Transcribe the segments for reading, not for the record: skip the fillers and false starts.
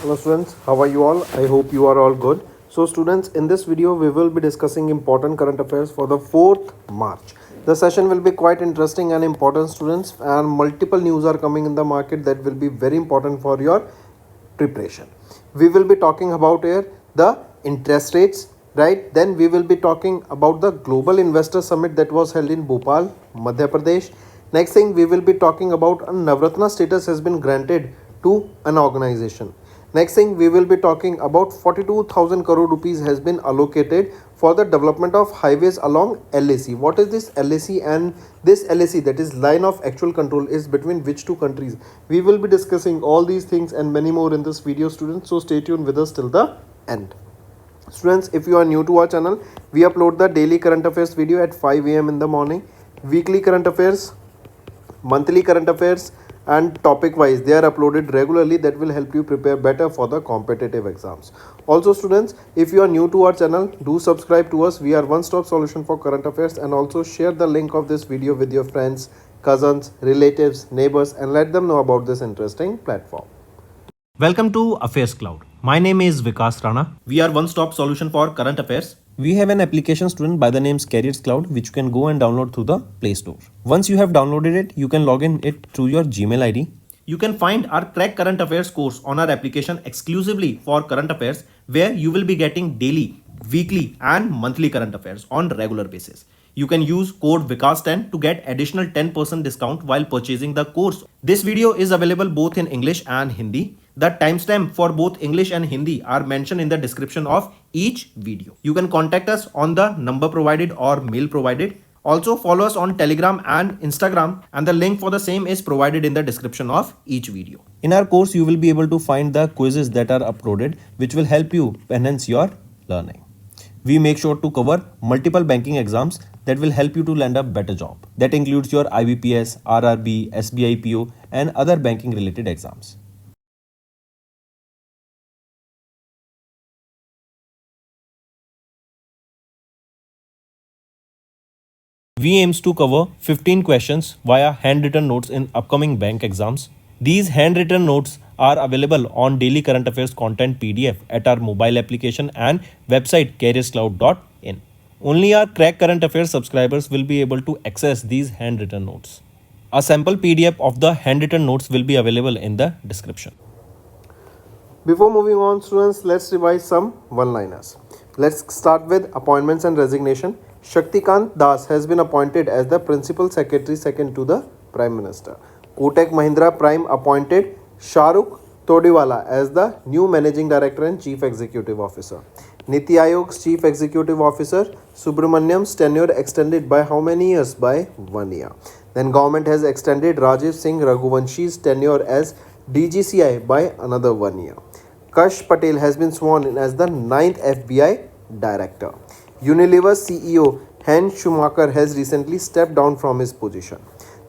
Hello students, how are you all? I hope you are all good. So students, in this video we will be discussing important current affairs for the 4th March. The session will be quite interesting and important students, and multiple news are coming in the market that will be very important for your preparation. We will be talking about here the interest rates, right? Then we will be talking about the Global Investor Summit that was held in Bhopal, Madhya Pradesh. Next thing we will be talking about a Navratna status has been granted to an organization. Next thing we will be talking about 42,000 crore rupees has been allocated for the development of highways along LAC. What is this LAC? And this LAC, that is line of actual control, is between which two countries? We will be discussing all these things and many more in this video, students. So stay tuned with us till the end. Students, if you are new to our channel, we upload the daily current affairs video at 5 a.m. in the morning, weekly current affairs, monthly current affairs, and topic wise they are uploaded regularly. That will help you prepare better for the competitive exams. Also students, if you are new to our channel, do subscribe to us. We are one stop solution for current affairs, and also share the link of this video with your friends, cousins, relatives, neighbors, and let them know about this interesting platform. Welcome to Affairs Cloud. My name is Vikas Rana. We are one-stop solution for current affairs. We have an application, student, by the name Careers Cloud, which you can go and download through the Play Store. Once you have downloaded it, you can log in it through your Gmail ID. You can find our Crack Current Affairs course on our application exclusively for current affairs, where you will be getting daily, weekly, and monthly current affairs on regular basis. You can use code VIKAS10 to get additional 10% discount while purchasing the course. This video is available both in English and Hindi. The timestamp for both English and Hindi are mentioned in the description of each video. You can contact us on the number provided or mail provided. Also follow us on Telegram and Instagram, and the link for the same is provided in the description of each video. In our course, you will be able to find the quizzes that are uploaded, which will help you enhance your learning. We make sure to cover multiple banking exams that will help you to land a better job. That includes your IBPS, RRB, SBI PO, and other banking related exams. We aims to cover 15 questions via handwritten notes in upcoming bank exams. These handwritten notes are available on daily current affairs content PDF at our mobile application and website careerscloud.in. Only our Crack Current Affairs subscribers will be able to access these handwritten notes. A sample PDF of the handwritten notes will be available in the description. Before moving on, students, let's revise some one-liners. Let's start with appointments and resignation. Shaktikant Das has been appointed as the Principal Secretary second to the Prime Minister. Kotak Mahindra Prime appointed Shahrukh Todiwala as the new Managing Director and Chief Executive Officer. Niti Aayog's Chief Executive Officer Subramaniam's tenure extended by how many years? By 1 year. Then government has extended Rajiv Singh Raghuvanshi's tenure as DGCI by another 1 year. Kash Patel has been sworn in as the 9th FBI Director. Unilever CEO Hen Schumacher has recently stepped down from his position.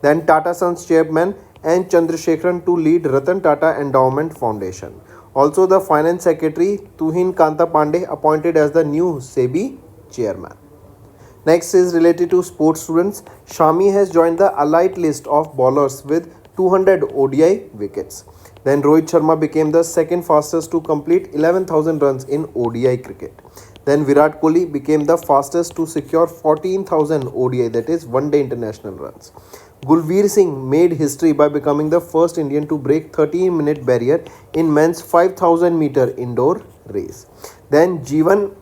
Then Tata Sons Chairman N. Chandrasekaran to lead Ratan Tata Endowment Foundation. Also, the Finance Secretary Tuhin Kanta Pandey appointed as the new SEBI Chairman. Next is related to sports, students. Shami has joined the elite list of bowlers with 200 ODI wickets. Then Rohit Sharma became the second fastest to complete 11,000 runs in ODI cricket. Then Virat Kohli became the fastest to secure 14,000 ODI, that is one day international runs. Gulveer Singh made history by becoming the first Indian to break 13-minute barrier in men's 5,000 meter indoor race. Then Jeevan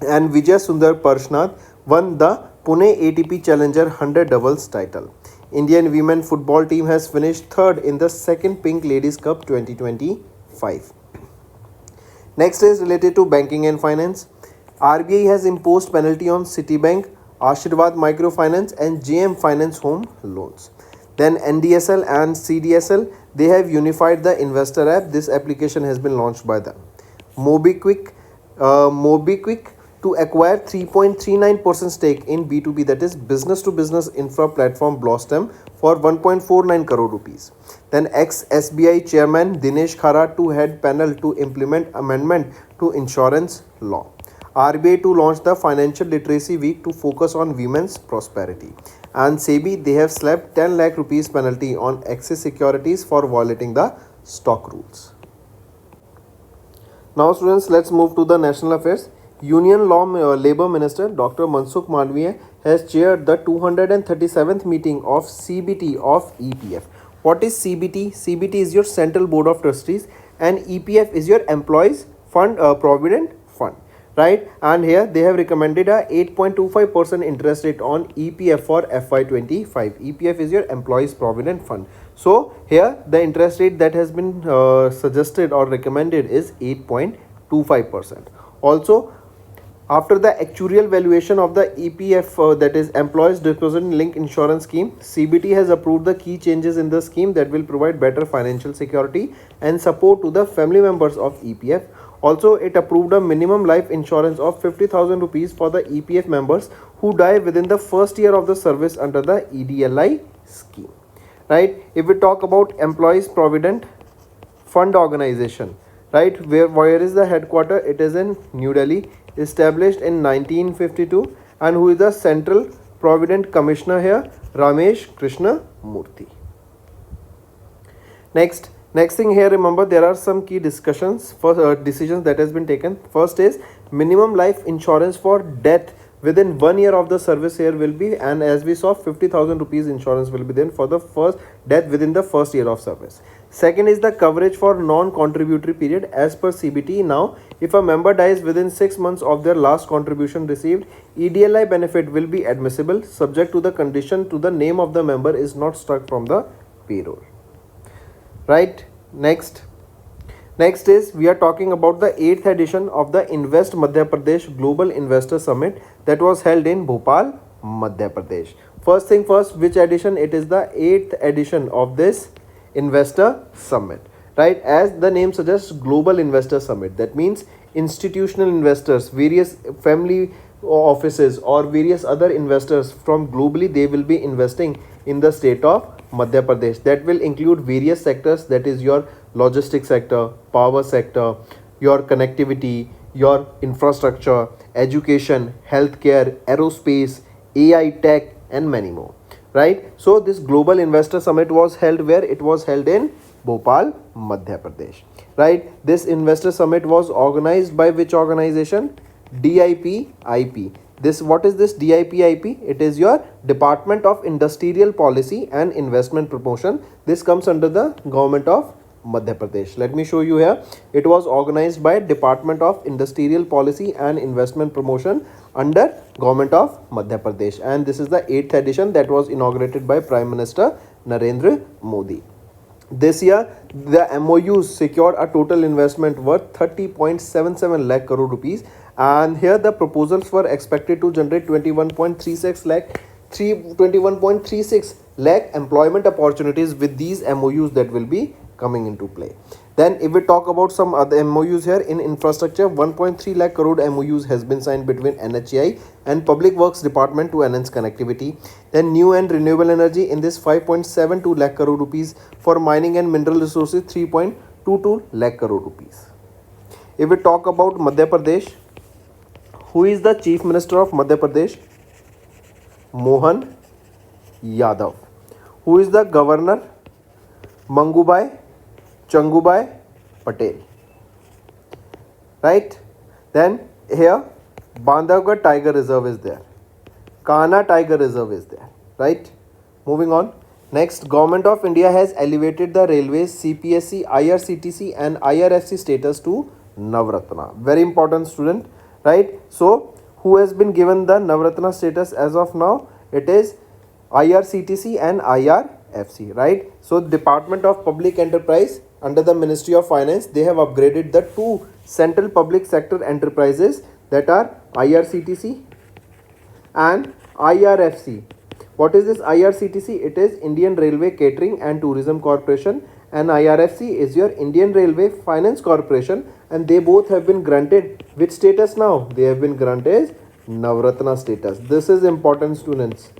and Vijay Sundar Parshnath won the Pune ATP Challenger 100 doubles title. Indian women football team has finished third in the second Pink Ladies Cup 2025. Next is related to banking and finance. RBI has imposed penalty on Citibank, Ashirwad Microfinance and JM Finance Home Loans. Then NDSL and CDSL, they have unified the investor app. This application has been launched by them. MobiKwik to acquire 3.39% stake in B2B, that is business to business infra platform Blossom for 1.49 crore rupees. Then ex-SBI chairman Dinesh Khara to head panel to implement amendment to insurance law. RBI to launch the Financial Literacy Week to focus on women's prosperity. And SEBI, they have slapped 10 lakh rupees penalty on Axis Securities for violating the stock rules. Now students, let's move to the national affairs. Union Law Labour Minister Dr. Mansukh Mandviya has chaired the 237th meeting of CBT of EPF. What is CBT? CBT is your Central Board of Trustees and EPF is your Employees Fund Provident Fund, right? And here they have recommended a 8.25% interest rate on EPF for FY25. EPF is your Employees Provident Fund. So here the interest rate that has been suggested or recommended is 8.25%. Also, after the actuarial valuation of the EPF, that is Employees Deposit Linked Insurance Scheme, CBT has approved the key changes in the scheme that will provide better financial security and support to the family members of EPF. Also, it approved a minimum life insurance of 50,000 rupees for the EPF members who die within the first year of the service under the EDLI scheme. Right? If we talk about Employees Provident Fund Organization, right, where is the headquarter? It is in New Delhi, established in 1952, and who is the Central Provident Commissioner here? Ramesh Krishna Murthy. Next thing here, remember there are some key discussions for decisions that has been taken. First is minimum life insurance for death within 1 year of the service here will be, and as we saw, 50,000 rupees insurance will be then for the first death within the first year of service. Second is the coverage for non-contributory period. As per CBT, now if a member dies within 6 months of their last contribution received, EDLI benefit will be admissible subject to the condition to the name of the member is not struck from the payroll. Right? Next is we are talking about the 8th edition of the Invest Madhya Pradesh Global Investor Summit that was held in Bhopal, Madhya Pradesh. First thing first, which edition? It is the 8th edition of this Investor Summit, right? As the name suggests, Global Investor Summit. That means institutional investors, various family offices or various other investors from globally, they will be investing in the state of Madhya Pradesh. That will include various sectors, that is your logistics sector, power sector, your connectivity, your infrastructure, education, healthcare, aerospace, AI tech, and many more. Right? So this Global Investor Summit was held where? It was held in Bhopal, Madhya Pradesh. Right? This Investor Summit was organized by which organization? DIPIP. What is this DIPIP? It is your Department of Industrial Policy and Investment Promotion. This comes under the government of Madhya Pradesh. Let me show you here. It was organized by Department of Industrial Policy and Investment Promotion under government of Madhya Pradesh, and this is the 8th edition that was inaugurated by Prime Minister Narendra Modi. This year, the MOUs secured a total investment worth 30.77 lakh crore rupees, and here the proposals were expected to generate 21.36 lakh employment opportunities with these MOUs that will be coming into play. Then if we talk about some other MOUs here in infrastructure, 1.3 lakh crore MOUs has been signed between NHAI and Public Works Department to enhance connectivity. Then new and renewable energy, in this 5.72 lakh crore rupees. For mining and mineral resources, 3.22 lakh crore rupees. If we talk about Madhya Pradesh, who is the Chief Minister of Madhya Pradesh? Mohan Yadav. Who is the Governor? Mangubai Changubai Patel. Right? Then here Bandhavgarh Tiger Reserve is there. Kana Tiger Reserve is there. Right? Moving on. Next, Government of India has elevated the railways CPSC, IRCTC and IRFC status to Navratna. Very important, student. Right? So, who has been given the Navratna status as of now? It is IRCTC and IRFC. Right? So, Department of Public Enterprise under the Ministry of Finance, they have upgraded the two central public sector enterprises, that are IRCTC and IRFC. What is this IRCTC? It is Indian Railway Catering and Tourism Corporation, and IRFC is your Indian Railway Finance Corporation, and they both have been granted which status now? They have been granted Navratna status. This is important, students.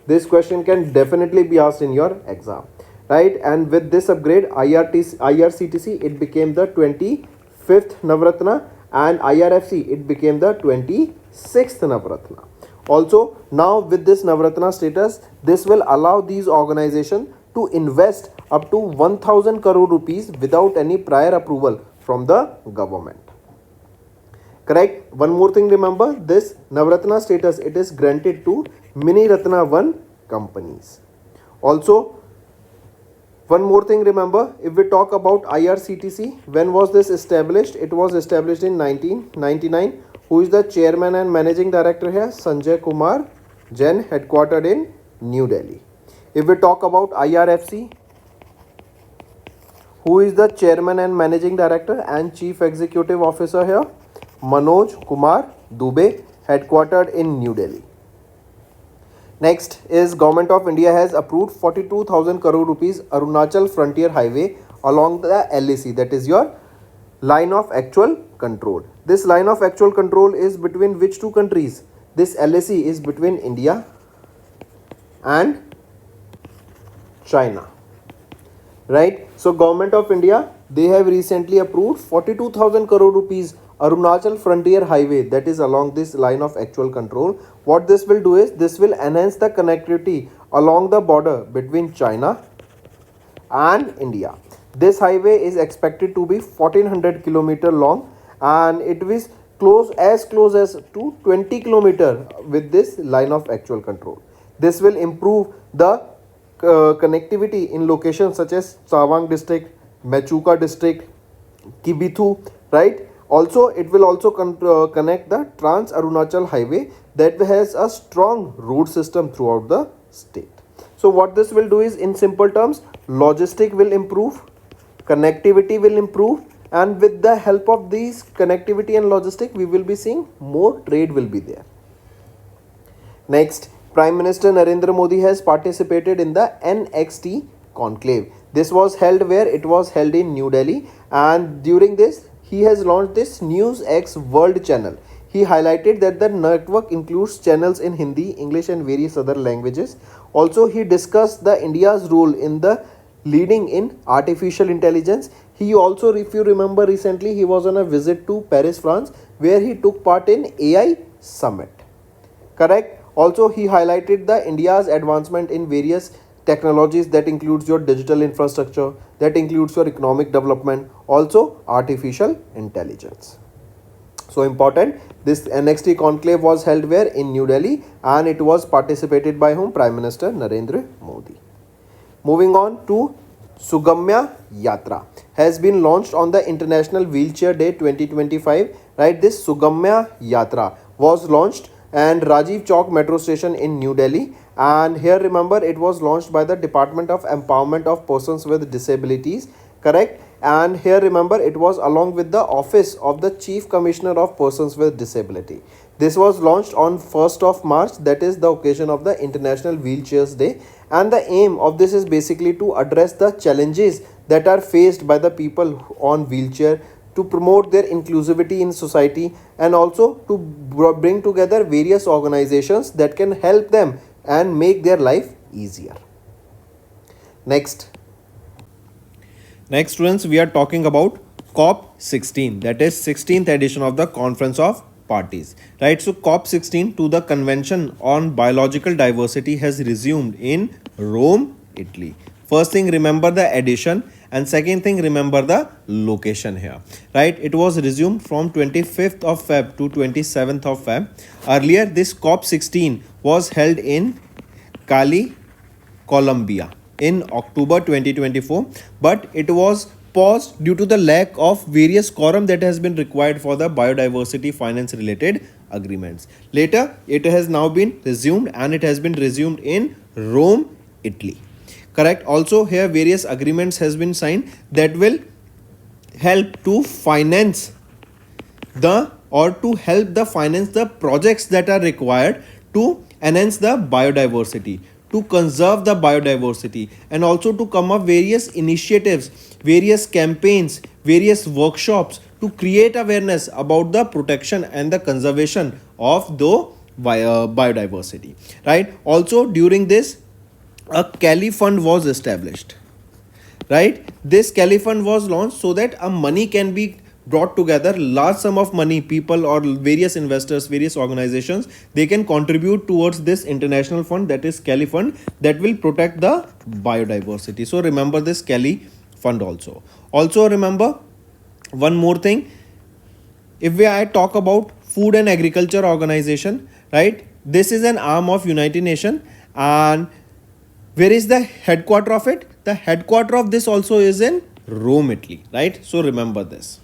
This question can definitely be asked in your exam. Right? And with this upgrade, IRCTC, it became the 25th Navratna, and IRFC, it became the 26th Navratna. Also, now with this Navratna status, this will allow these organizations to invest up to 1000 crore rupees without any prior approval from the government. Correct. One more thing, remember this Navratna status, it is granted to Mini Ratna 1 companies. Also, one more thing, remember, if we talk about IRCTC, when was this established? It was established in 1999. Who is the chairman and managing director here? Sanjay Kumar Jain, headquartered in New Delhi. If we talk about IRFC, who is the chairman and managing director and chief executive officer here? Manoj Kumar Dubey, headquartered in New Delhi. Next is Government of India has approved 42,000 crore rupees Arunachal Frontier Highway along the LAC, that is your line of actual control. This line of actual control is between which two countries? This LAC is between India and China, right? So Government of India, they have recently approved 42,000 crore rupees Arunachal Frontier Highway, that is along this line of actual control. What this will do is, this will enhance the connectivity along the border between China and India. This highway is expected to be 1400 kilometer long, and it is close as to 20 kilometer with this line of actual control. This will improve the connectivity in locations such as Sawang district, Machuka district, Kibithu, right? Also, it will also connect the Trans Arunachal Highway that has a strong road system throughout the state. So what this will do is, in simple terms, logistic will improve, connectivity will improve, and with the help of these connectivity and logistic, we will be seeing more trade will be there. Next, Prime Minister Narendra Modi has participated in the NXT conclave. This was held where? It was held in New Delhi, and during this he has launched this NewsX World channel. He highlighted that the network includes channels in Hindi, English and various other languages. Also, he discussed the India's role in the leading in artificial intelligence. He also, if you remember, recently he was on a visit to Paris, France, where he took part in AI summit. Correct. Also, he highlighted the India's advancement in various technologies, that includes your digital infrastructure, that includes your economic development, also artificial intelligence. So important, this NXT conclave was held where? In New Delhi, and it was participated by whom? Prime Minister Narendra Modi. Moving on to Sugamya Yatra has been launched on the International Wheelchair Day 2025, right? This Sugamya Yatra was launched and Rajiv Chowk metro station in New Delhi, and here remember, it was launched by the Department of Empowerment of Persons with Disabilities, correct? And here remember, it was along with the office of the Chief Commissioner of Persons with Disability. This was launched on 1st of March, that is the occasion of the International Wheelchairs Day, and the aim of this is basically to address the challenges that are faced by the people on wheelchair, to promote their inclusivity in society, and also to bring together various organizations that can help them and make their life easier. Next students, we are talking about COP16, that is 16th edition of the Conference of Parties, right? So COP16 to the Convention on Biological Diversity has resumed in Rome, Italy. First thing, remember the edition, and second thing, remember the location here, right? It was resumed from 25th of Feb to 27th of Feb. Earlier, this COP16 was held in Cali, Colombia in October 2024, but it was paused due to the lack of various quorum that has been required for the biodiversity finance related agreements. Later, it has now been resumed, and it has been resumed in Rome, Italy. Correct. Also, here various agreements has been signed that will help to finance the finance the projects that are required to enhance the biodiversity, to conserve the biodiversity, and also to come up various initiatives, various campaigns, various workshops to create awareness about the protection and the conservation of the biodiversity, right? Also, during this, a Cali fund was established, right? This Cali fund was launched so that a money can be brought together, large sum of money, people or various investors, various organizations, they can contribute towards this international fund, that is Cali fund, that will protect the biodiversity. So remember this Cali fund also. Also remember one more thing, if I talk about Food and Agriculture Organization, right? This is an arm of United Nations, and where is the headquarter of it? The headquarter of this also is in Rome, Italy, right? So remember this.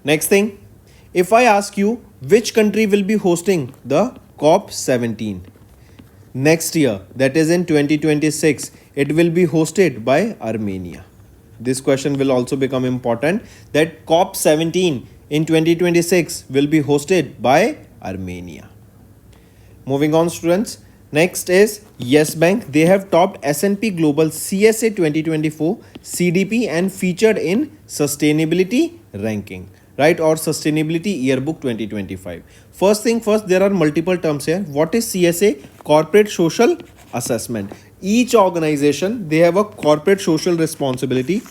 Next thing, if I ask you which country will be hosting the COP17 next year, that is in 2026, it will be hosted by Armenia. This question will also become important, that COP17 in 2026 will be hosted by Armenia. Moving on, students. Next is Yes Bank. They have topped S&P Global CSA 2024 CDP and featured in Sustainability Ranking, right, or Sustainability Yearbook 2025. First thing first, there are multiple terms here. What is CSA? Corporate Social Assessment. Each organization, they have a corporate social responsibility.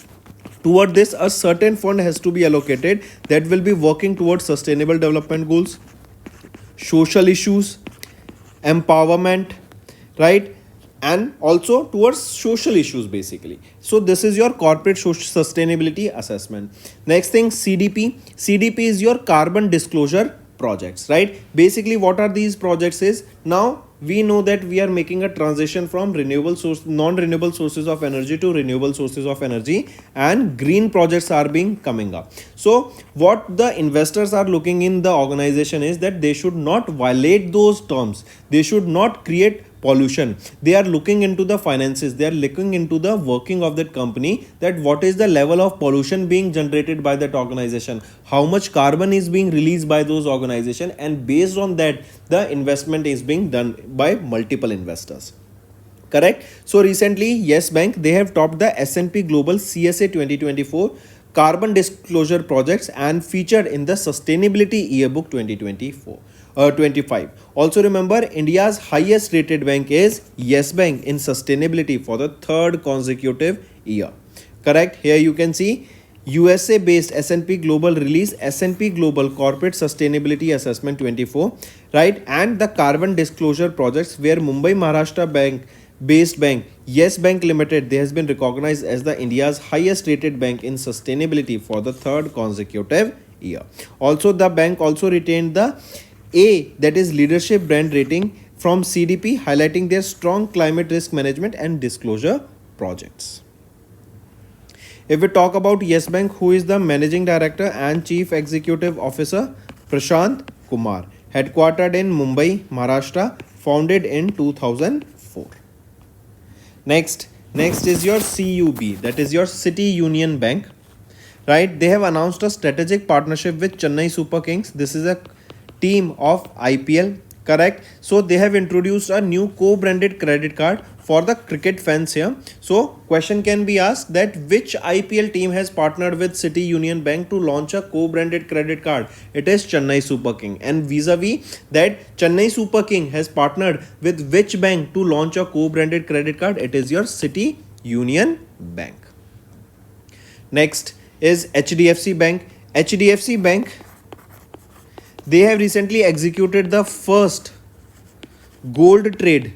Toward this, a certain fund has to be allocated that will be working towards sustainable development goals, social issues, empowerment, right, and also towards social issues basically. So this is your corporate social sustainability assessment. Next thing, CDP is your carbon disclosure projects, right? Basically what are these projects is, now we know that we are making a transition from non-renewable sources of energy to renewable sources of energy, and green projects are being coming up. So what the investors are looking in the organization is that they should not violate those terms, they should not create pollution. They are looking into the finances, they are looking into the working of that company, that what is the level of pollution being generated by that organization, how much carbon is being released by those organization, and based on that the investment is being done by multiple investors. Correct. So recently Yes Bank, they have topped the S&P Global CSA 2024 carbon disclosure projects and featured in the Sustainability Yearbook 2025. Also remember, India's highest rated bank is Yes Bank in sustainability for the third consecutive year. Correct. Here you can see USA based S&P Global release S&P Global Corporate Sustainability Assessment 24, right, and the carbon disclosure projects where Mumbai Maharashtra Bank based bank Yes Bank Limited, they has been recognized as the India's highest rated bank in sustainability for the third consecutive year. Also the bank also retained the A, that is leadership brand rating from CDP, highlighting their strong climate risk management and disclosure projects. If we talk about Yes Bank, who is the Managing Director and Chief Executive Officer? Prashant Kumar, headquartered in Mumbai, Maharashtra, founded in 2004. Next is your CUB, that is your City Union Bank, right? They have announced a strategic partnership with Chennai Super Kings. This is a team of IPL, correct? So they have introduced a new co-branded credit card for the cricket fans here. So question can be asked that which IPL team has partnered with City Union Bank to launch a co-branded credit card? It is Chennai Super King. And vis-a-vis that, Chennai Super King has partnered with which bank to launch a co-branded credit card? It is your City Union Bank. Next is HDFC Bank. HDFC Bank, they have recently executed the first gold trade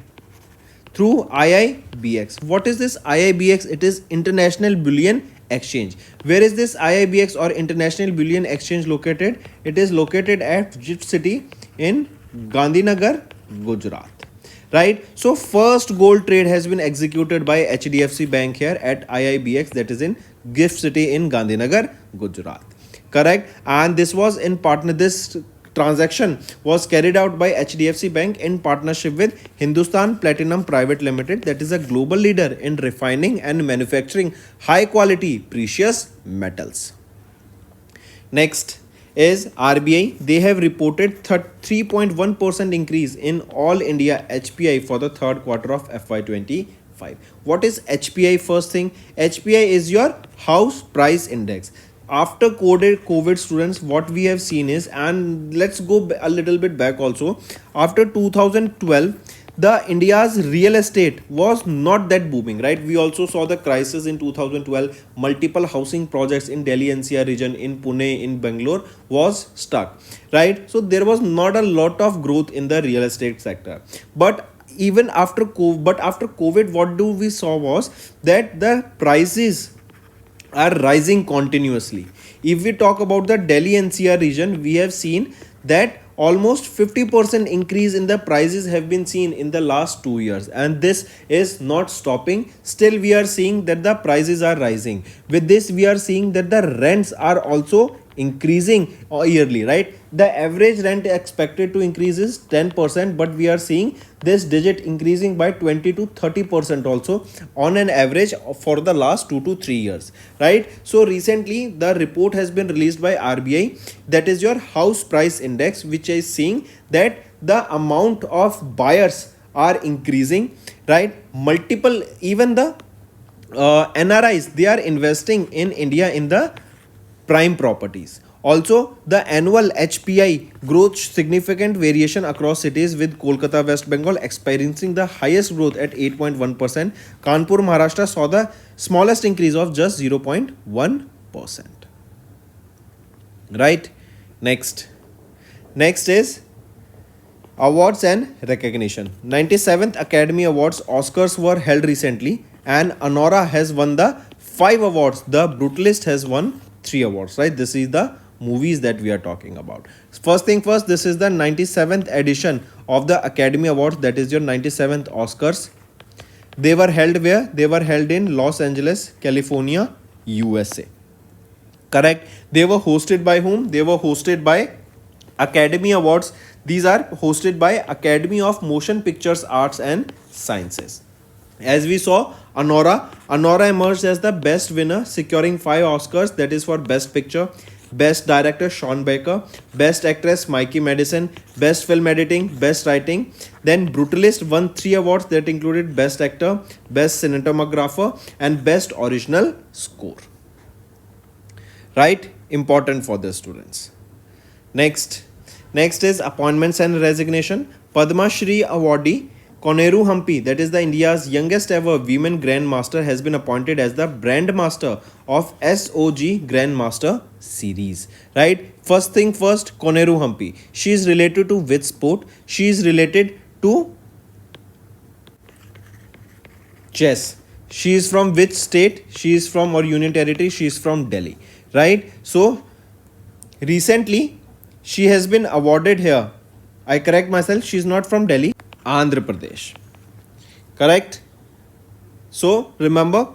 through IIBX. What is this IIBX? It is International Bullion Exchange. Where is this IIBX or International Bullion Exchange located? It is located at GIFT City in Gandhinagar, Gujarat. Right. So first gold trade has been executed by HDFC Bank here at IIBX, that is in GIFT City in Gandhinagar, Gujarat. Correct. And this was in partner. This transaction was carried out by HDFC Bank in partnership with Hindustan Platinum Private Limited, that is a global leader in refining and manufacturing high quality precious metals. Next is RBI. They have reported 3.1% increase in all India HPI for the third quarter of FY25. What is HPI? First thing, HPI is your house price index. After COVID students, what we have seen is, and let's go a little bit back also, after 2012 the India's real estate was not that booming, right? We also saw the crisis in 2012. Multiple housing projects in Delhi NCR region, in Pune, in Bangalore was stuck, right? So there was not a lot of growth in the real estate sector. But even after COVID, what do we saw was that the prices are rising continuously. If we talk about the Delhi NCR region, we have seen that almost 50% increase in the prices have been seen in the last 2 years, and this is not stopping. Still we are seeing that the prices are rising. With this we are seeing that the rents are also increasing yearly, right? The average rent expected to increase is 10%, but we are seeing this digit increasing by 20 to 30% also on an average for the last 2 to 3 years, right? So recently the report has been released by RBI, that is your house price index, which is seeing that the amount of buyers are increasing, right? Multiple, even the NRIs, they are investing in India in the prime properties. Also, the annual HPI growth significant variation across cities, with Kolkata, West Bengal experiencing the highest growth at 8.1%. Kanpur, Maharashtra saw the smallest increase of just 0.1%. Right? Next is awards and recognition. 97th Academy Awards Oscars were held recently, and Anora has won the 5 awards. The Brutalist has won 3 awards, right? This is the movies that we are talking about. First thing first, this is the 97th edition of the Academy Awards, that is your 97th Oscars. They were held where? They were held in Los Angeles, California, USA. Correct? They were hosted by whom? They were hosted by Academy Awards. These are hosted by Academy of Motion Pictures Arts and Sciences. As we saw, Anora emerged as the best winner, securing 5 Oscars, that is for Best Picture, Best Director Sean Baker, Best Actress Mikey Madison, Best Film Editing, Best Writing. Then Brutalist won 3 awards that included Best Actor, Best Cinematographer, and Best Original Score. Right? Important for the students. Next is appointments and resignation. Padma Shri awardee Koneru Hampi, that is the India's youngest ever women Grandmaster, has been appointed as the Brand Master of SOG Grandmaster Series. Right? First thing first, Koneru Hampi. She is related to which sport? She is related to chess. She is from which state? She is from, or union territory? She is from Delhi. Right? So recently she has been awarded here. I correct myself, she is not from Delhi, Andhra Pradesh. Correct? So remember,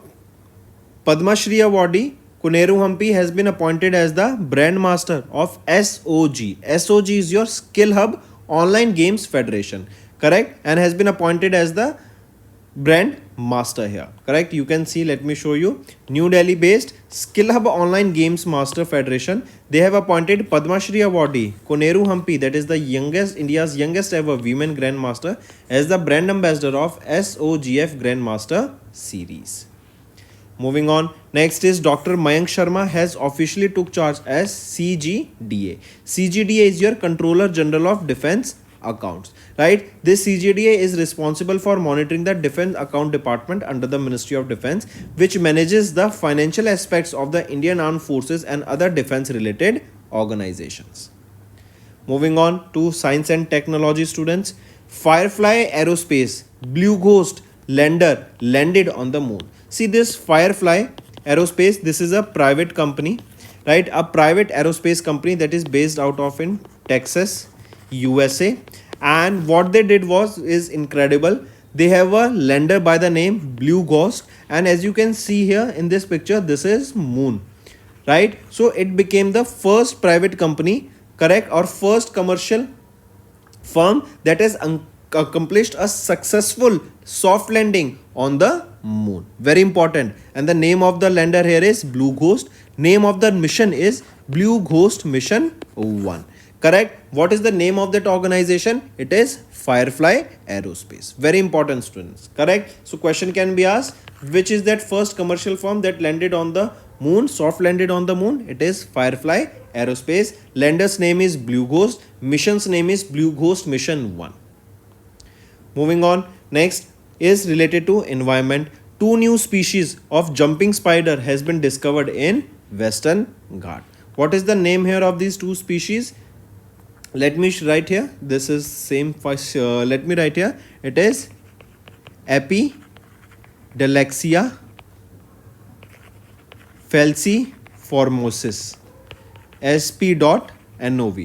Padma Shri awardee Koneru Hampi has been appointed as the Brand Master of SOG. SOG is your Skill Hub Online Games Federation. Correct? And has been appointed as the Brand Master here. Correct? You can see, let me show you. New Delhi based Skill Hub Online Games Master Federation. They have appointed Padma Shri awardee Koneru Hampi, that is the India's youngest ever women Grandmaster, as the brand ambassador of SOGF Grandmaster Series. Moving on, next is Dr. Mayank Sharma has officially took charge as CGDA. CGDA is your Controller General of Defense Accounts, right? This CGDA is responsible for monitoring the Defense Account Department under the Ministry of Defense, which manages the financial aspects of the Indian Armed Forces and other defense related organizations. Moving on to science and technology students. Firefly Aerospace Blue Ghost lander landed on the moon. See this Firefly Aerospace, this is a private company, right? A private aerospace company that is based out of in Texas, USA. And what they did is incredible. They have a lander by the name Blue Ghost, and as you can see here in this picture, this is moon, right? So it became the first private company, correct, or first commercial firm that has accomplished a successful soft landing on the moon. Very important. And the name of the lander here is Blue Ghost. Name of the mission is Blue Ghost Mission 1. Correct? What is the name of that organization? It is Firefly Aerospace. Very important, students. Correct? So question can be asked, which is that first commercial firm that landed on the moon, soft landed on the moon? It is Firefly Aerospace. Lander's name is Blue Ghost. Mission's name is Blue Ghost Mission 1. Moving on, next is related to environment. 2 new species of jumping spider has been discovered in Western Ghat. What is the name here of these 2 species? Let me write here. This is same first. Let me write here. It is Epidelaxia falciformosus. sp.nov,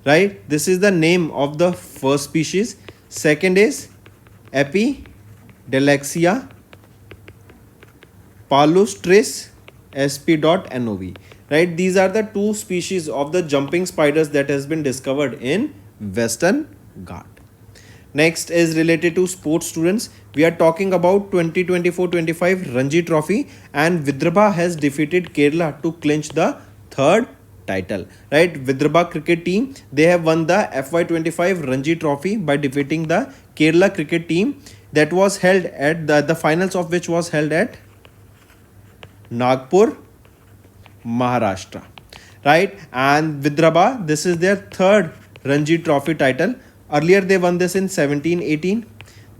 right? This is the name of the first species. Second is Epidelaxia palustris sp.nov, right? These are the two species of the jumping spiders that has been discovered in Western Ghat. Next is related to sports students. We are talking about 2024-25 Ranji Trophy, and Vidarbha has defeated Kerala to clinch the third title, right? Vidarbha cricket team, they have won the FY25 Ranji Trophy by defeating the Kerala cricket team that was held at the finals of which was held at Nagpur, Maharashtra, right? And Vidarbha, this is their third Ranji Trophy title. Earlier they won this in 17-18,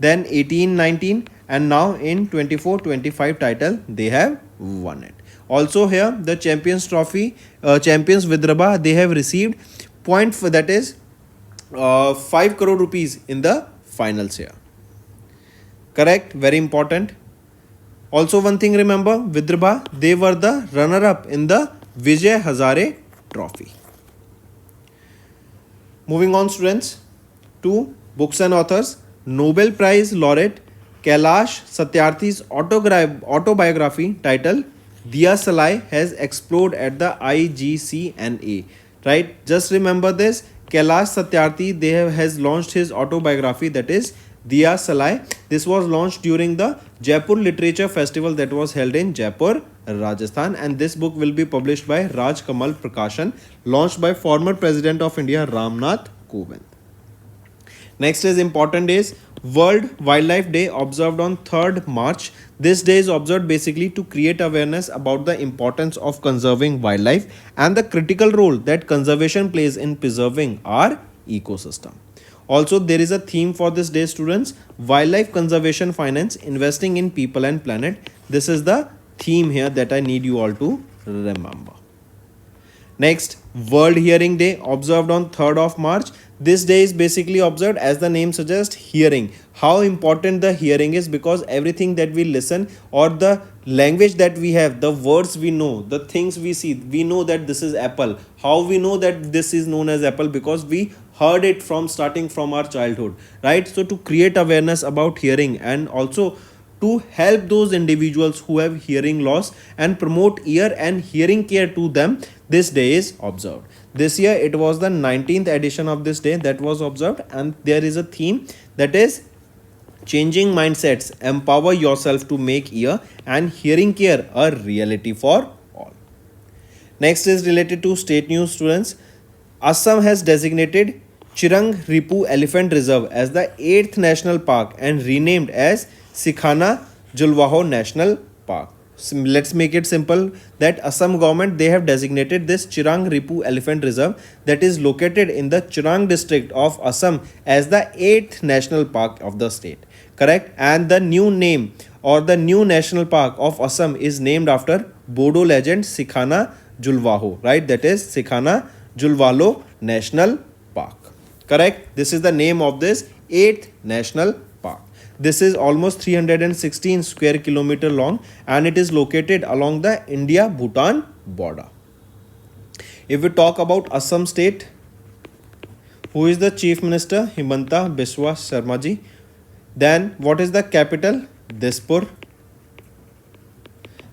then 18-19, and now in 24-25 title they have won it. Also here the Champions Trophy, Champions Vidarbha, they have received point for that is 5 crore rupees in the finals here. Correct, very important. Also one thing remember, Vidarbha, they were the runner-up in the Vijay Hazare Trophy. Moving on students to books and authors. Nobel Prize laureate Kailash Satyarthi's autobiography titled Diya Salai has explored at the IGCNA. Right? Just remember this. Kailash Satyarthi has launched his autobiography, that is Diya Salai. This was launched during the Jaipur Literature Festival that was held in Jaipur, Rajasthan, and this book will be published by Raj Kamal Prakashan, launched by former President of India Ramnath Kovind. Next is important is World Wildlife Day, observed on 3rd March. This day is observed basically to create awareness about the importance of conserving wildlife and the critical role that conservation plays in preserving our ecosystem. Also, there is a theme for this day, students: wildlife conservation finance, investing in people and planet. This is the theme here that I need you all to remember. Next, World Hearing Day, observed on 3rd of March. This day is basically observed, as the name suggests, hearing. How important the hearing is, because everything that we listen or the language that we have, the words we know, the things we see, we know that this is apple. How we know that this is known as apple? Because we heard it from starting from our childhood, right? So to create awareness about hearing and also to help those individuals who have hearing loss and promote ear and hearing care to them, this day is observed. This year it was the 19th edition of this day that was observed, and there is a theme that is changing mindsets, empower yourself to make ear and hearing care a reality for all. Next is related to state news, students. Assam has designated Chirang Ripu Elephant Reserve as the 8th national park and renamed as Sikhana Julwaho National Park. So let's make it simple that Assam government, they have designated this Chirang Ripu Elephant Reserve that is located in the Chirang district of Assam as the 8th national park of the state. Correct? And the new name or the new national park of Assam is named after Bodo legend Sikhana Julwaho, right? That is Sikhana Julwalo National Park. Correct? This is the name of this 8th national park. This is almost 316 square kilometer long and it is located along the India-Bhutan border. If we talk about Assam state, who is the Chief Minister? Himanta Biswa Sharma ji. Then what is the capital? Dispur.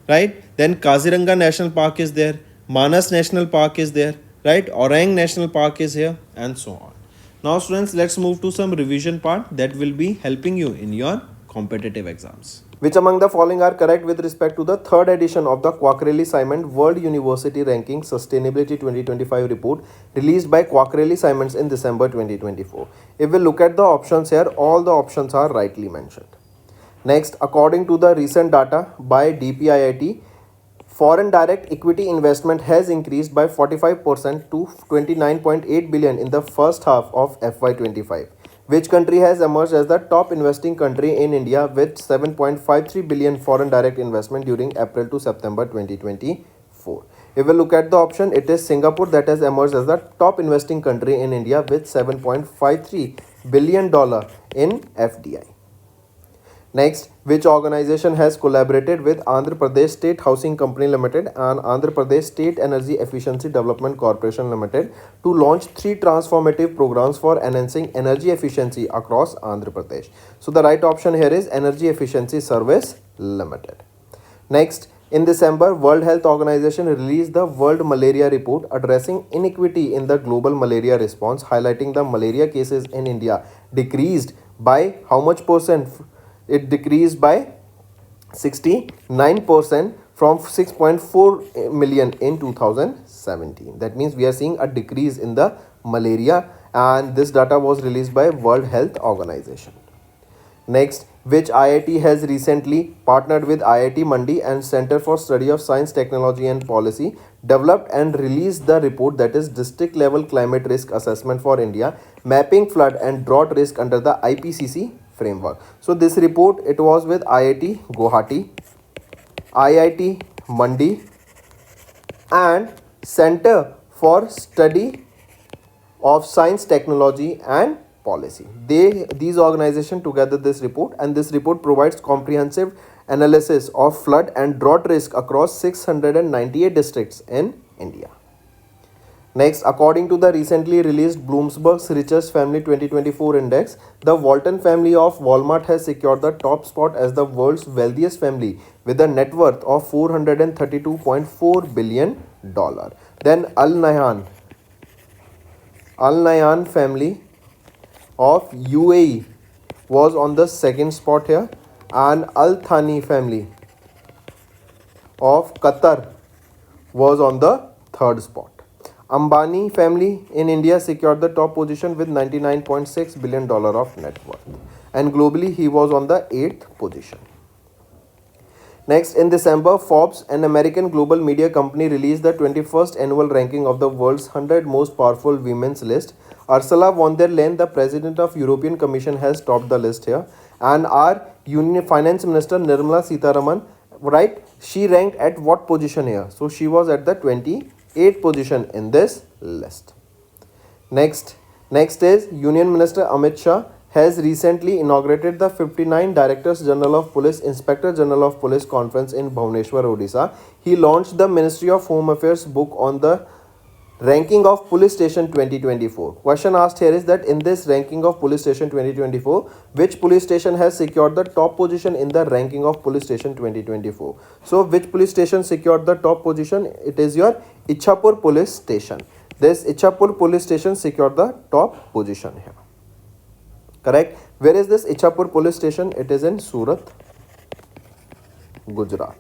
Right? Then Kaziranga National Park is there. Manas National Park is there. Right? Orang National Park is here and so on. Now students, let's move to some revision part that will be helping you in your competitive exams. Which among the following are correct with respect to the 3rd edition of the Quackrelli-Simon World University Ranking Sustainability 2025 report released by Quackrelli-Simons in December 2024? If we look at the options here, all the options are rightly mentioned. Next, according to the recent data by DPIIT, foreign direct equity investment has increased by 45% to 29.8 billion in the first half of FY25. Which country has emerged as the top investing country in India with 7.53 billion foreign direct investment during April to September 2024? If we look at the option, it is Singapore that has emerged as the top investing country in India with $7.53 billion in FDI. Next, which organization has collaborated with Andhra Pradesh State Housing Company Limited and Andhra Pradesh State Energy Efficiency Development Corporation Limited to launch three transformative programs for enhancing energy efficiency across Andhra Pradesh? So the right option here is Energy Efficiency Service Limited. Next, in December, World Health Organization released the World Malaria Report addressing inequity in the global malaria response, highlighting the malaria cases in India decreased by how much percent? It decreased by 69% from 6.4 million in 2017. That means we are seeing a decrease in the malaria, and this data was released by World Health Organization. Next, which IIT has recently partnered with IIT Mandi and Center for Study of Science, Technology and Policy, developed and released the report that is District Level Climate Risk Assessment for India, mapping flood and drought risk under the IPCC framework. So this report, it was with IIT Guwahati, IIT Mandi and Center for Study of Science, Technology and Policy. These organizations together this report, and this report provides comprehensive analysis of flood and drought risk across 698 districts in India. Next, according to the recently released Bloomberg's Richest Family 2024 Index, the Walton family of Walmart has secured the top spot as the world's wealthiest family with a net worth of $432.4 billion. Then Al Nahyan family of UAE was on the second spot here, and Al Thani family of Qatar was on the third spot. Ambani family in India secured the top position with $99.6 billion of net worth, and globally he was on the 8th position. Next, in December, Forbes, an American global media company, released the 21st annual ranking of the world's 100 most powerful women's list. Ursula von der Leyen, the president of European Commission, has topped the list here, and our Union Finance Minister Nirmala Sitharaman, right, she ranked at what position here? So she was at the 28th position in this list. Next is Union Minister Amit Shah has recently inaugurated the 59 Directors General of Police Inspector General of Police Conference in Bhubaneswar, Odisha. He launched the Ministry of Home Affairs book on the ranking of police station 2024. Question asked here is that in this ranking of police station 2024, which police station has secured the top position in the ranking of police station 2024? So which police station secured the top position? It is your Ichhapur police station. This Ichhapur police station secured the top position here. Correct. Where is this Ichhapur police station? It is in Surat, Gujarat.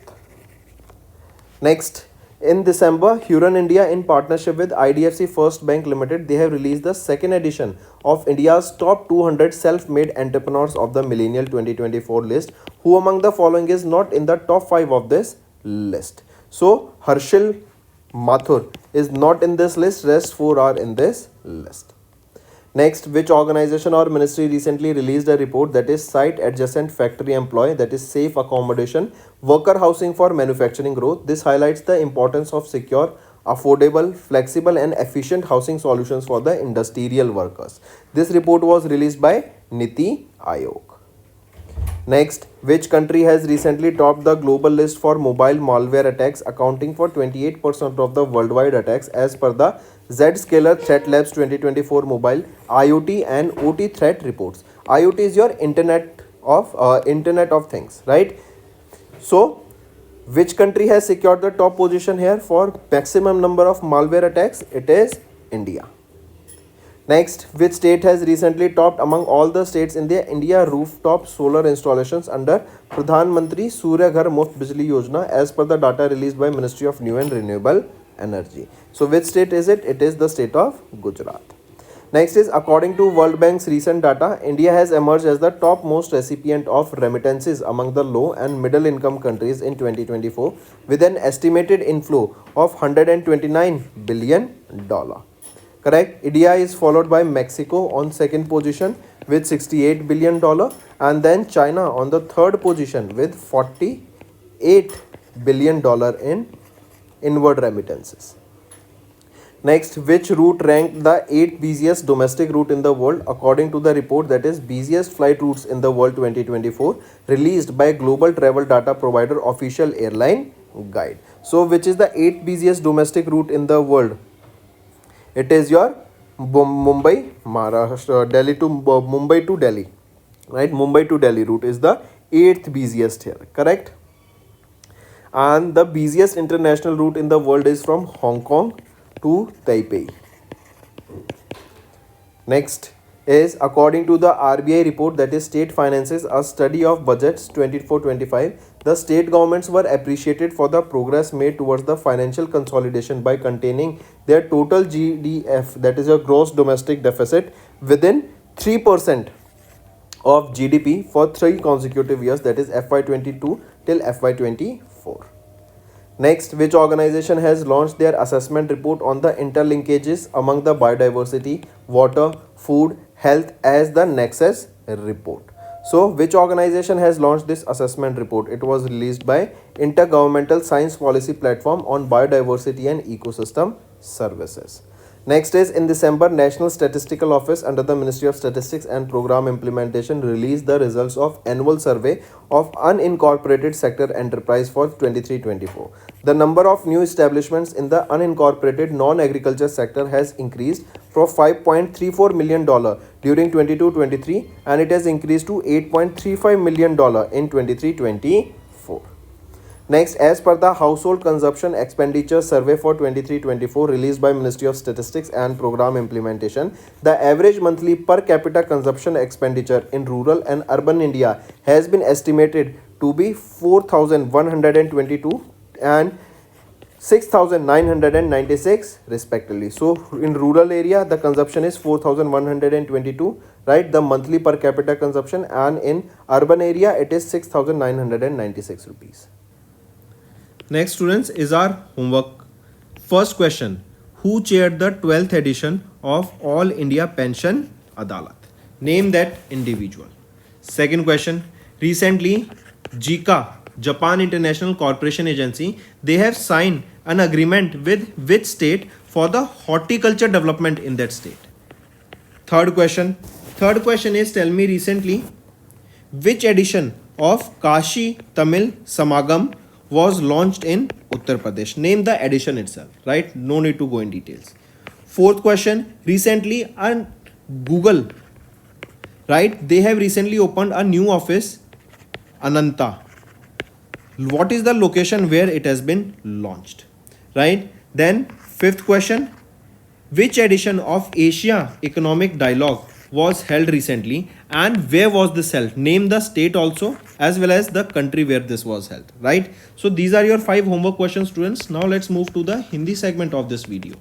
Next, in December, Huron India, in partnership with IDFC First Bank Limited, they have released the second edition of India's top 200 self-made entrepreneurs of the Millennial 2024 list. Who among the following is not in the top 5 of this list? So Harshil Mathur is not in this list. Rest 4 are in this list. Next, which organization or ministry recently released a report that is Site Adjacent Factory Employee, that is safe accommodation, worker housing for manufacturing growth. This highlights the importance of secure, affordable, flexible and efficient housing solutions for the industrial workers. This report was released by Niti Aayog. Next, which country has recently topped the global list for mobile malware attacks, accounting for 28% of the worldwide attacks as per the Zscaler Threat Labs 2024 mobile IoT and OT threat reports. IoT is your Internet of Things, right? So, which country has secured the top position here for maximum number of malware attacks? It is India. Next, which state has recently topped among all the states in the India rooftop solar installations under Pradhan Mantri Surya Ghar Muft Bijli Yojana as per the data released by Ministry of New and Renewable Energy. So which state is it? It is the state of Gujarat. Next is, according to World Bank's recent data, India has emerged as the top most recipient of remittances among the low and middle income countries in 2024 with an estimated inflow of $129 billion. Correct. India is followed by Mexico on second position with $68 billion, and then China on the third position with $48 billion in inward remittances. Next, which route ranked the 8th busiest domestic route in the world according to the report that is busiest flight routes in the world 2024 released by global travel data provider official airline guide. So which is the 8th busiest domestic route in the world? It is your Mumbai, Maharashtra, Delhi to Mumbai to Delhi, right? Mumbai to Delhi route is the 8th busiest here, correct? And the busiest international route in the world is from Hong Kong to Taipei. Next is according to the RBI report that is State Finances, a study of budgets 24-25, the state governments were appreciated for the progress made towards the financial consolidation by containing their total GDF, that is your gross domestic deficit, within 3% of GDP for 3 consecutive years, that is FY22 till FY24. Next, which organization has launched their assessment report on the interlinkages among the biodiversity, water, food, health as the Nexus report? So, which organization has launched this assessment report? It was released by Intergovernmental Science Policy Platform on Biodiversity and Ecosystem Services. Next is in December, National Statistical Office under the Ministry of Statistics and Program Implementation released the results of annual survey of unincorporated sector enterprise for 23-24. The number of new establishments in the unincorporated non-agriculture sector has increased from $5.34 million during 22-23 and it has increased to $8.35 million in 23-24. Next, as per the Household Consumption Expenditure Survey for 23-24 released by Ministry of Statistics and Program Implementation, the average monthly per capita consumption expenditure in rural and urban India has been estimated to be 4,122 and 6,996 respectively. So in rural area the consumption is 4,122, right, the monthly per capita consumption, and in urban area it is 6,996 rupees. Next, students, is our homework. First question: who chaired the 12th edition of All India Pension Adalat? Name that individual. Second question: recently, JICA, Japan International Corporation Agency, they have signed an agreement with which state for the horticulture development in that state? Third question is, tell me recently which edition of Kashi Tamil Samagam was launched in Uttar Pradesh. Name the edition itself, right? No need to go in details. Fourth question, recently on Google, right, they have recently opened a new office, Ananta. What is the location where it has been launched, right? Then fifth question, which edition of Asia Economic Dialogue was held recently and where was this held? Name the state also as well as the country where this was held, right? So these are your 5 homework questions, students. Now let's move to the Hindi segment of this video.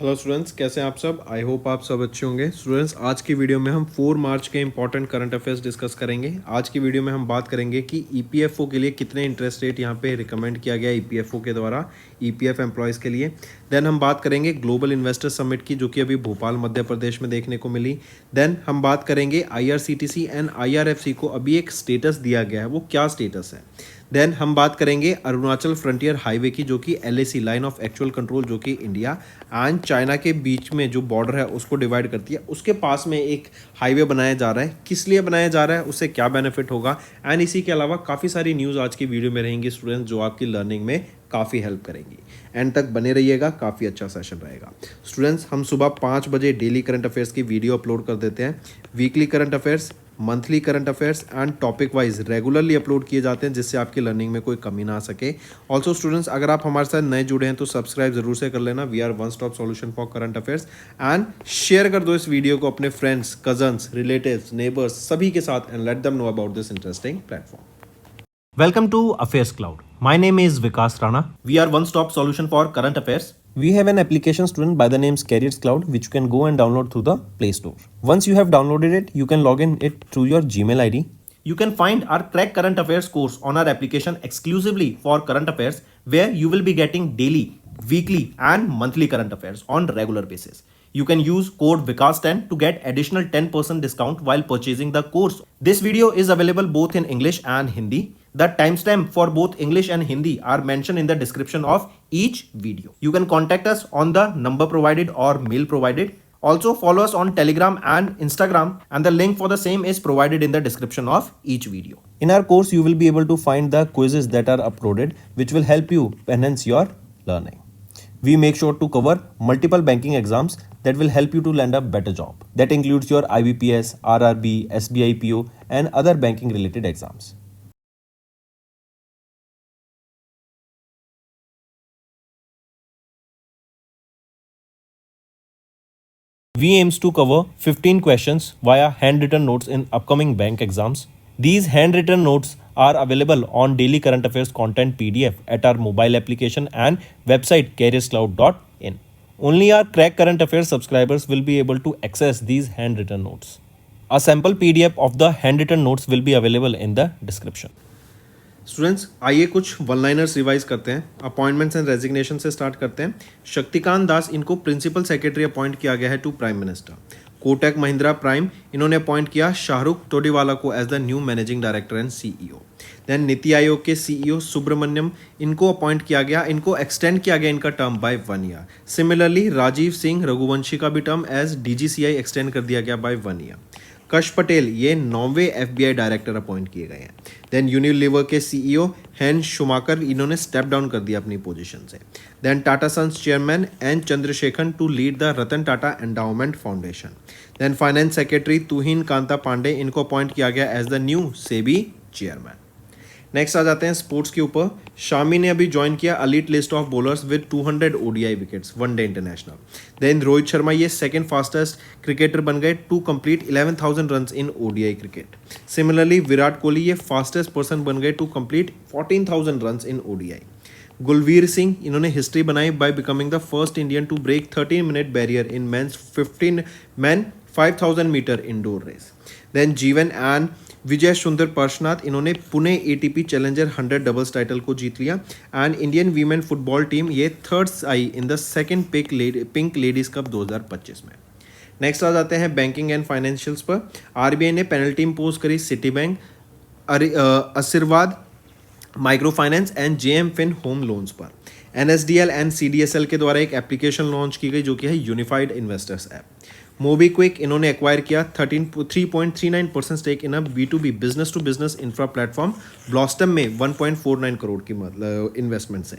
Hello students, कैसे हैं आप सब? I hope आप सब अच्छे होंगे. Students, आज की वीडियो में हम 4 मार्च के इंपॉर्टेंट करंट अफेयर्स डिस्कस करेंगे. आज की वीडियो में हम बात करेंगे कि ईपीएफओ के लिए कितने इंटरेस्ट रेट यहाँ पे रिकमेंड किया गया ईपीएफओ के द्वारा ईपीएफ एम्प्लॉयज़ के लिए. देन हम बात करेंगे ग्लोबल इन्वेस्टर समिट की, जो कि अभी भोपाल मध्य प्रदेश में देखने को मिली. देन हम बात करेंगे आईआरसीटीसी एंड आईआरएफसी को अभी एक स्टेटस दिया गया है, वो क्या स्टेटस है. देन हम बात करेंगे अरुणाचल फ्रंटियर हाईवे की, जो कि LAC, line of actual control, जो कि इंडिया एंड चाइना के बीच में जो बॉर्डर है उसको डिवाइड करती है, उसके पास में एक हाईवे बनाया जा रहा है. किस लिए बनाया जा रहा है, उससे क्या बेनिफिट होगा, एंड इसी के अलावा काफ़ी सारी न्यूज़ आज की वीडियो में रहेंगी स्टूडेंट्स, जो आपकी लर्निंग में काफ़ी हेल्प करेंगी. एंड तक बने रहिएगा, काफ़ी अच्छा सेशन रहेगा. स्टूडेंट्स, हम सुबह 5 बजे डेली करंट अफेयर्स की वीडियो अपलोड कर देते हैं. Weekly current affairs, monthly current affairs and topic wise regularly upload किए जाते हैं, जिससे आपकी लर्निंग में कोई कमी ना आ सके. ऑल्सो स्टूडेंट्स, अगर आप हमारे साथ नए जुड़े हैं तो सब्सक्राइब जरूर से कर लेना. We are one stop solution for current affairs. And share कर दो इस वीडियो को अपने फ्रेंड्स, कजन्स, रिलेटिव्स, नेबर्स सभी के साथ, and let them know about this interesting platform. Welcome to Affairs Cloud. My name is Vikas Rana. We are one-stop solution for current affairs. We have an application student by the name Careers Cloud, which you can go and download through the Play Store. Once you have downloaded it, you can log in it through your Gmail ID. You can find our Crack Current Affairs course on our application exclusively for current affairs, where you will be getting daily, weekly and monthly current affairs on regular basis. You can use code VIKAS10 to get additional 10% discount while purchasing the course. This video is available both in English and Hindi. The timestamp for both English and Hindi are mentioned in the description of each video. You can contact us on the number provided or mail provided. Also follow us on Telegram and Instagram, and the link for the same is provided in the description of each video. In our course, you will be able to find the quizzes that are uploaded, which will help you enhance your learning. We make sure to cover multiple banking exams that will help you to land a better job. That includes your IBPS, RRB, SBI PO, and other banking related exams. We aims to cover 15 questions via handwritten notes in upcoming bank exams. These handwritten notes are available on daily current affairs content PDF at our mobile application and website careerscloud.in. Only our Crack Current Affairs subscribers will be able to access these handwritten notes. A sample PDF of the handwritten notes will be available in the description. Students आइए कुछ one liners revise करते हैं. Appointments and resignation से start करते हैं. शक्तिकांत दास, इनको principal secretary appoint किया गया है to prime minister. Kotak Mahindra Prime, इन्होंने अपॉइंट किया शाहरुख तोडीवाला को as the new managing director and CEO. Then Niti Aayog के सीईओ सुब्रमण्यम, इनको अपॉइंट किया गया, इनको एक्सटेंड किया गया इनका term by 1 year. Similarly Rajiv Singh Raghuvanshi का भी टर्म एज डीजीसीआई एक्सटेंड कर दिया गया बाय 1 ईयर. कश पटेल, ये 9वें एफबीआई डायरेक्टर अपॉइंट किए गए हैं. देन यूनिलीवर के सीईओ हैन शुमाकर, इन्होंने स्टेप डाउन कर दिया अपनी पोजीशन से. Then Tata Sons chairman N Chandrasekaran to lead the Ratan Tata endowment foundation. Then finance secretary Tuhin Kanta Pandey, इनको अपॉइंट किया गया as the new SEBI chairman. Next आ जाते हैं स्पोर्ट्स के ऊपर. शामी ने अभी ज्वाइन किया elite list of bowlers with 200 ODI wickets one day international. Then Rohit Sharma, ये सेकंड फास्टेस्ट क्रिकेटर बन गए to complete 11,000 runs in ODI cricket. Similarly Virat Kohli, ये फास्टेस्ट पर्सन बन गए to complete 14,000 runs in ODI. Gulveer Singh, इन्होंने हिस्ट्री बनाई by becoming the first Indian to break 13-minute barrier in man 5,000 metre indoor race. Then Jeevan and Vijay Sundar Parshvanath, इन्होंने Pune ATP challenger 100 doubles title को जीत लिया. And Indian women football team ये third आई in the second pink ladies cup 2025 में. नेक्स्ट आ जाते हैं बैंकिंग एंड फाइनेंशियल्स पर. आरबीआई ने पेनल्टी इम्पोज करी Citi bank, Aashirvad micro finance and JM Fin home loans पर. एनएसडीएल एंड सीडीएसएल के द्वारा एक एप्लीकेशन लॉन्च की गई जो कि है यूनिफाइड इन्वेस्टर्स ऐप. मोबीक्विक, इन्होंने एक्वायर किया 3.39% stake in a B2B business to business infra platform Blostem में 1.49 करोड़ की इन्वेस्टमेंट से.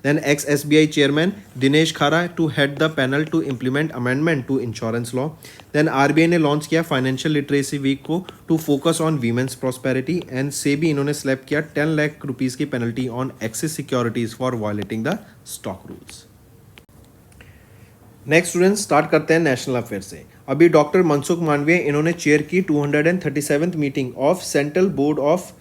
Then ex SBI chairman Dinesh Khara to head the panel to implement amendment to insurance law. Then RBI ने launch किया financial literacy week को to focus on women's prosperity. And SEBI, इन्होंने slap किया 10 lakh rupees की penalty on axis securities for violating the stock rules. Next students start करते हैं national affair से. अभी डॉक्टर मनसुख मांडविया, इन्होंने चेयर की 237th meeting of central board of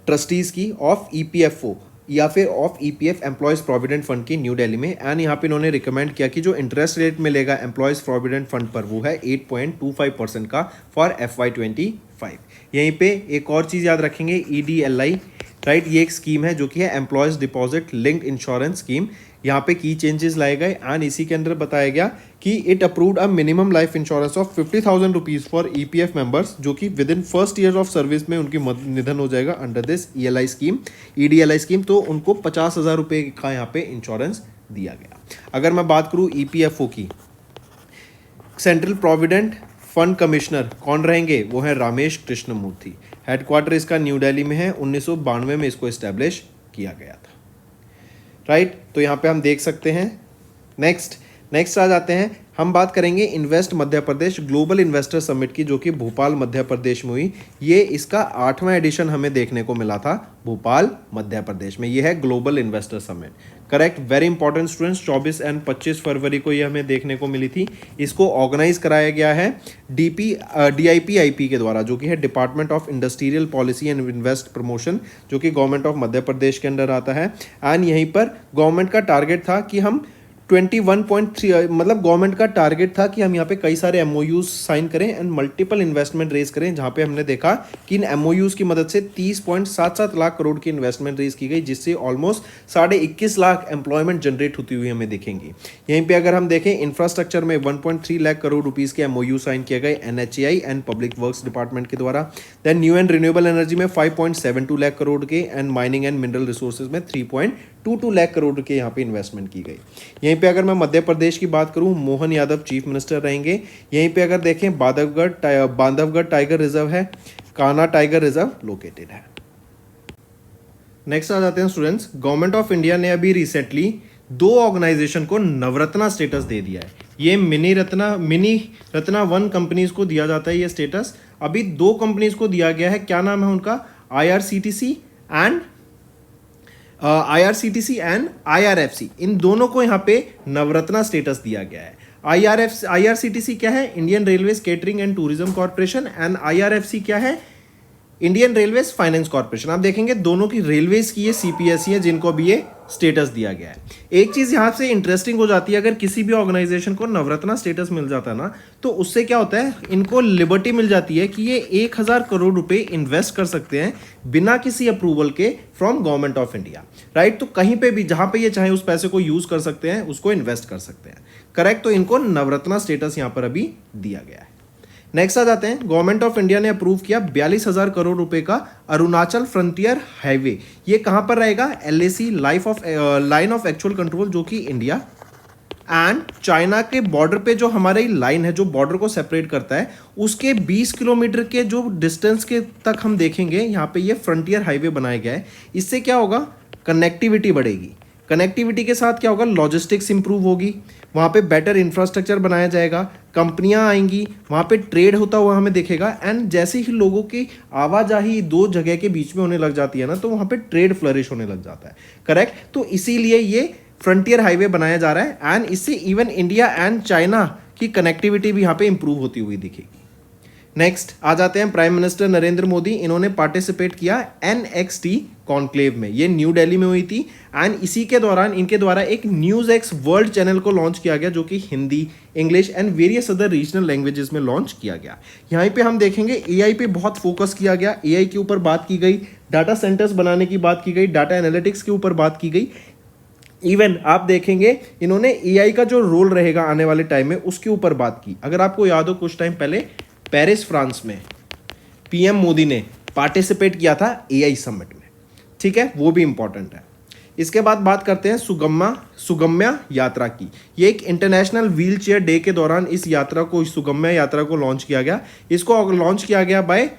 trustees की ऑफ ईपीएफओ या फिर of EPF employees provident fund की न्यू दिल्ली में. एंड यहाँ पे इन्होंने रिकमेंड किया कि जो इंटरेस्ट रेट मिलेगा एम्प्लॉयज़ प्रोविडेंट फंड पर वो है 8.25% का फॉर FY25. यहीं पे एक और चीज़ याद रखेंगे, EDLI, राइट, ये एक स्कीम है जो कि है employees deposit linked insurance scheme. यहाँ पे की चेंजेस लाए गए एंड इसी के अंदर बताया गया कि it approved a minimum life insurance of 50,000 rupees for EPF members जो कि with in first year of service में उनकी निधन हो जाएगा under this ELI scheme, EDLI scheme. तो उनको 50,000 रुपये का यहाँ पे इंश्योरेंस दिया गया. अगर मैं बात करूँ EPFO की, सेंट्रल प्रोविडेंट फंड कमिश्नर कौन रहेंगे, वो है रामेश कृष्णमूर्ति. हेडक्वार्टर इसका न्यू दिल्ली में है. 1992 में इसको इस्टेब्लिश किया गया था. राइट, तो यहाँ पे हम देख सकते हैं. नेक्स्ट आ जाते हैं, हम बात करेंगे invest Madhya Pradesh global investor summit की जो कि भोपाल मध्य प्रदेश में हुई. ये इसका 8वां एडिशन हमें देखने को मिला था भोपाल मध्य प्रदेश में. ये है global investor summit. Correct, very important students. 24 और 25 फरवरी को ये हमें देखने को मिली थी. इसको ऑर्गेनाइज कराया गया है DIPIP के द्वारा जो कि है department of industrial policy and invest promotion जो कि गवर्नमेंट ऑफ मध्य प्रदेश के अंडर आता है. एंड यहीं पर गवर्नमेंट का टारगेट था कि हम 21.3 मतलब गवर्नमेंट का टारगेट था कि हम यहाँ पे कई सारे एमओयूज साइन करें एंड मल्टीपल इन्वेस्टमेंट रेज करें, जहाँ पे हमने देखा कि इन एमओयूज की मदद से 30.77 लाख करोड़ की इन्वेस्टमेंट रेज की गई, जिससे ऑलमोस्ट 21.5 लाख एम्प्लॉयमेंट जनरेट होती हुई हमें दिखेंगी। यहीं पे अगर हम देखें इंफ्रास्ट्रक्चर में 1.3 लाख करोड़ रुपीस के एमओयू साइन किए गए NHAI and public works department के द्वारा। Then new and renewable energy में 5.72 लाख करोड़ के and mining and mineral resources में 3.22 लाख करोड़ के यहाँ पे इन्वेस्टमेंट की गई। यहीं पे अगर मैं मध्य प्रदेश की बात करूं, मोहन यादव चीफ मिनिस्टर रहेंगे। यहीं पे अगर देखें बांधवगढ़ टाइगर रिजर्व है, कान्हा टाइगर रिजर्व लोकेटेड है। नेक्स्ट आ जाते हैं स्टूडेंट्स, गवर्नमेंट ऑफ इंडिया ने अभी रिसेंटली 2 ऑर्गेनाइजेशन को नवरत्ना स्टेटस दे दिया है। ये मिनी रत्ना 1 कंपनीज को दिया जाता है ये स्टेटस। अभी 2 कंपनीज को दिया गया है, क्या नाम है उनका, आईआरसीटीसी एंड आईआरएफसी। इन दोनों को यहाँ पे नवरत्ना स्टेटस दिया गया है। आईआरसीटीसी क्या है, Indian railways catering and tourism corporation, and IRFC क्या है, इंडियन रेलवेज फाइनेंस कॉर्पोरेशन। आप देखेंगे दोनों की रेलवेज की ये सीपीएससी है, जिनको भी ये स्टेटस दिया गया है। एक चीज यहां से इंटरेस्टिंग हो जाती है, अगर किसी भी ऑर्गेनाइजेशन को नवरत्ना स्टेटस मिल जाता है ना, तो उससे क्या होता है, इनको लिबर्टी मिल जाती है कि ये 1000 करोड़ रुपए इन्वेस्ट कर सकते हैं बिना किसी अप्रूवल के from government of India, right. तो कहीं पे भी जहां पे ये चाहे उस पैसे को यूज कर सकते हैं, उसको इन्वेस्ट कर सकते हैं, करेक्ट। तो इनको नवरत्ना स्टेटस यहां पर अभी दिया गया है। नेक्स्ट आ जाते हैं, गवर्नमेंट ऑफ इंडिया ने अप्रूव किया 42,000 करोड़ रुपए का अरुणाचल फ्रंटियर हाईवे। ये कहां पर रहेगा, LAC line of actual control, जो कि इंडिया एंड चाइना के बॉर्डर पे जो हमारी लाइन है, जो बॉर्डर को सेपरेट करता है, उसके 20 किलोमीटर के जो डिस्टेंस के तक हम देखेंगे यहाँ पे ये फ्रंटियर हाईवे बनाया गया है। इससे क्या होगा, कनेक्टिविटी बढ़ेगी। कनेक्टिविटी के साथ क्या होगा, लॉजिस्टिक्स इंप्रूव होगी, वहाँ पे बेटर इंफ्रास्ट्रक्चर बनाया जाएगा, कंपनियां आएंगी, वहाँ पे ट्रेड होता हुआ हमें दिखेगा। एंड जैसे ही लोगों की आवाजाही 2 जगह के बीच में होने लग जाती है ना, तो वहाँ पे ट्रेड फ्लरिश होने लग जाता है, करेक्ट। तो इसीलिए ये फ्रंटियर हाईवे बनाया जा रहा है एंड इससे इवन इंडिया एंड चाइना की कनेक्टिविटी भी यहाँ पे इंप्रूव होती हुई दिखेगी। नेक्स्ट आ जाते हैं, प्राइम मिनिस्टर नरेंद्र मोदी, इन्होंने पार्टिसिपेट किया NXT कॉन्क्लेव में। ये न्यू दिल्ली में हुई थी एंड इसी के दौरान इनके द्वारा एक न्यूज़ एक्स वर्ल्ड चैनल को लॉन्च किया गया, जो कि Hindi, English and various other regional languages में लॉन्च किया गया। यहाँ पे हम देखेंगे AI पे बहुत फोकस किया गया, AI के ऊपर बात की गई, डाटा सेंटर्स बनाने की बात की गई, डाटा एनालिटिक्स के ऊपर बात की गई। इवन आप देखेंगे इन्होंने AI का जो रोल रहेगा आने वाले टाइम में, उसके ऊपर बात की। अगर आपको याद हो, कुछ टाइम पहले पेरिस फ्रांस में PM मोदी ने पार्टिसिपेट किया था AI समिट में, ठीक है, वो भी इंपॉर्टेंट है। इसके बाद बात करते हैं सुगम्या यात्रा की। ये एक इंटरनेशनल व्हील चेयर डे के दौरान इस यात्रा को, सुगम्या यात्रा को लॉन्च किया गया। इसको लॉन्च किया गया by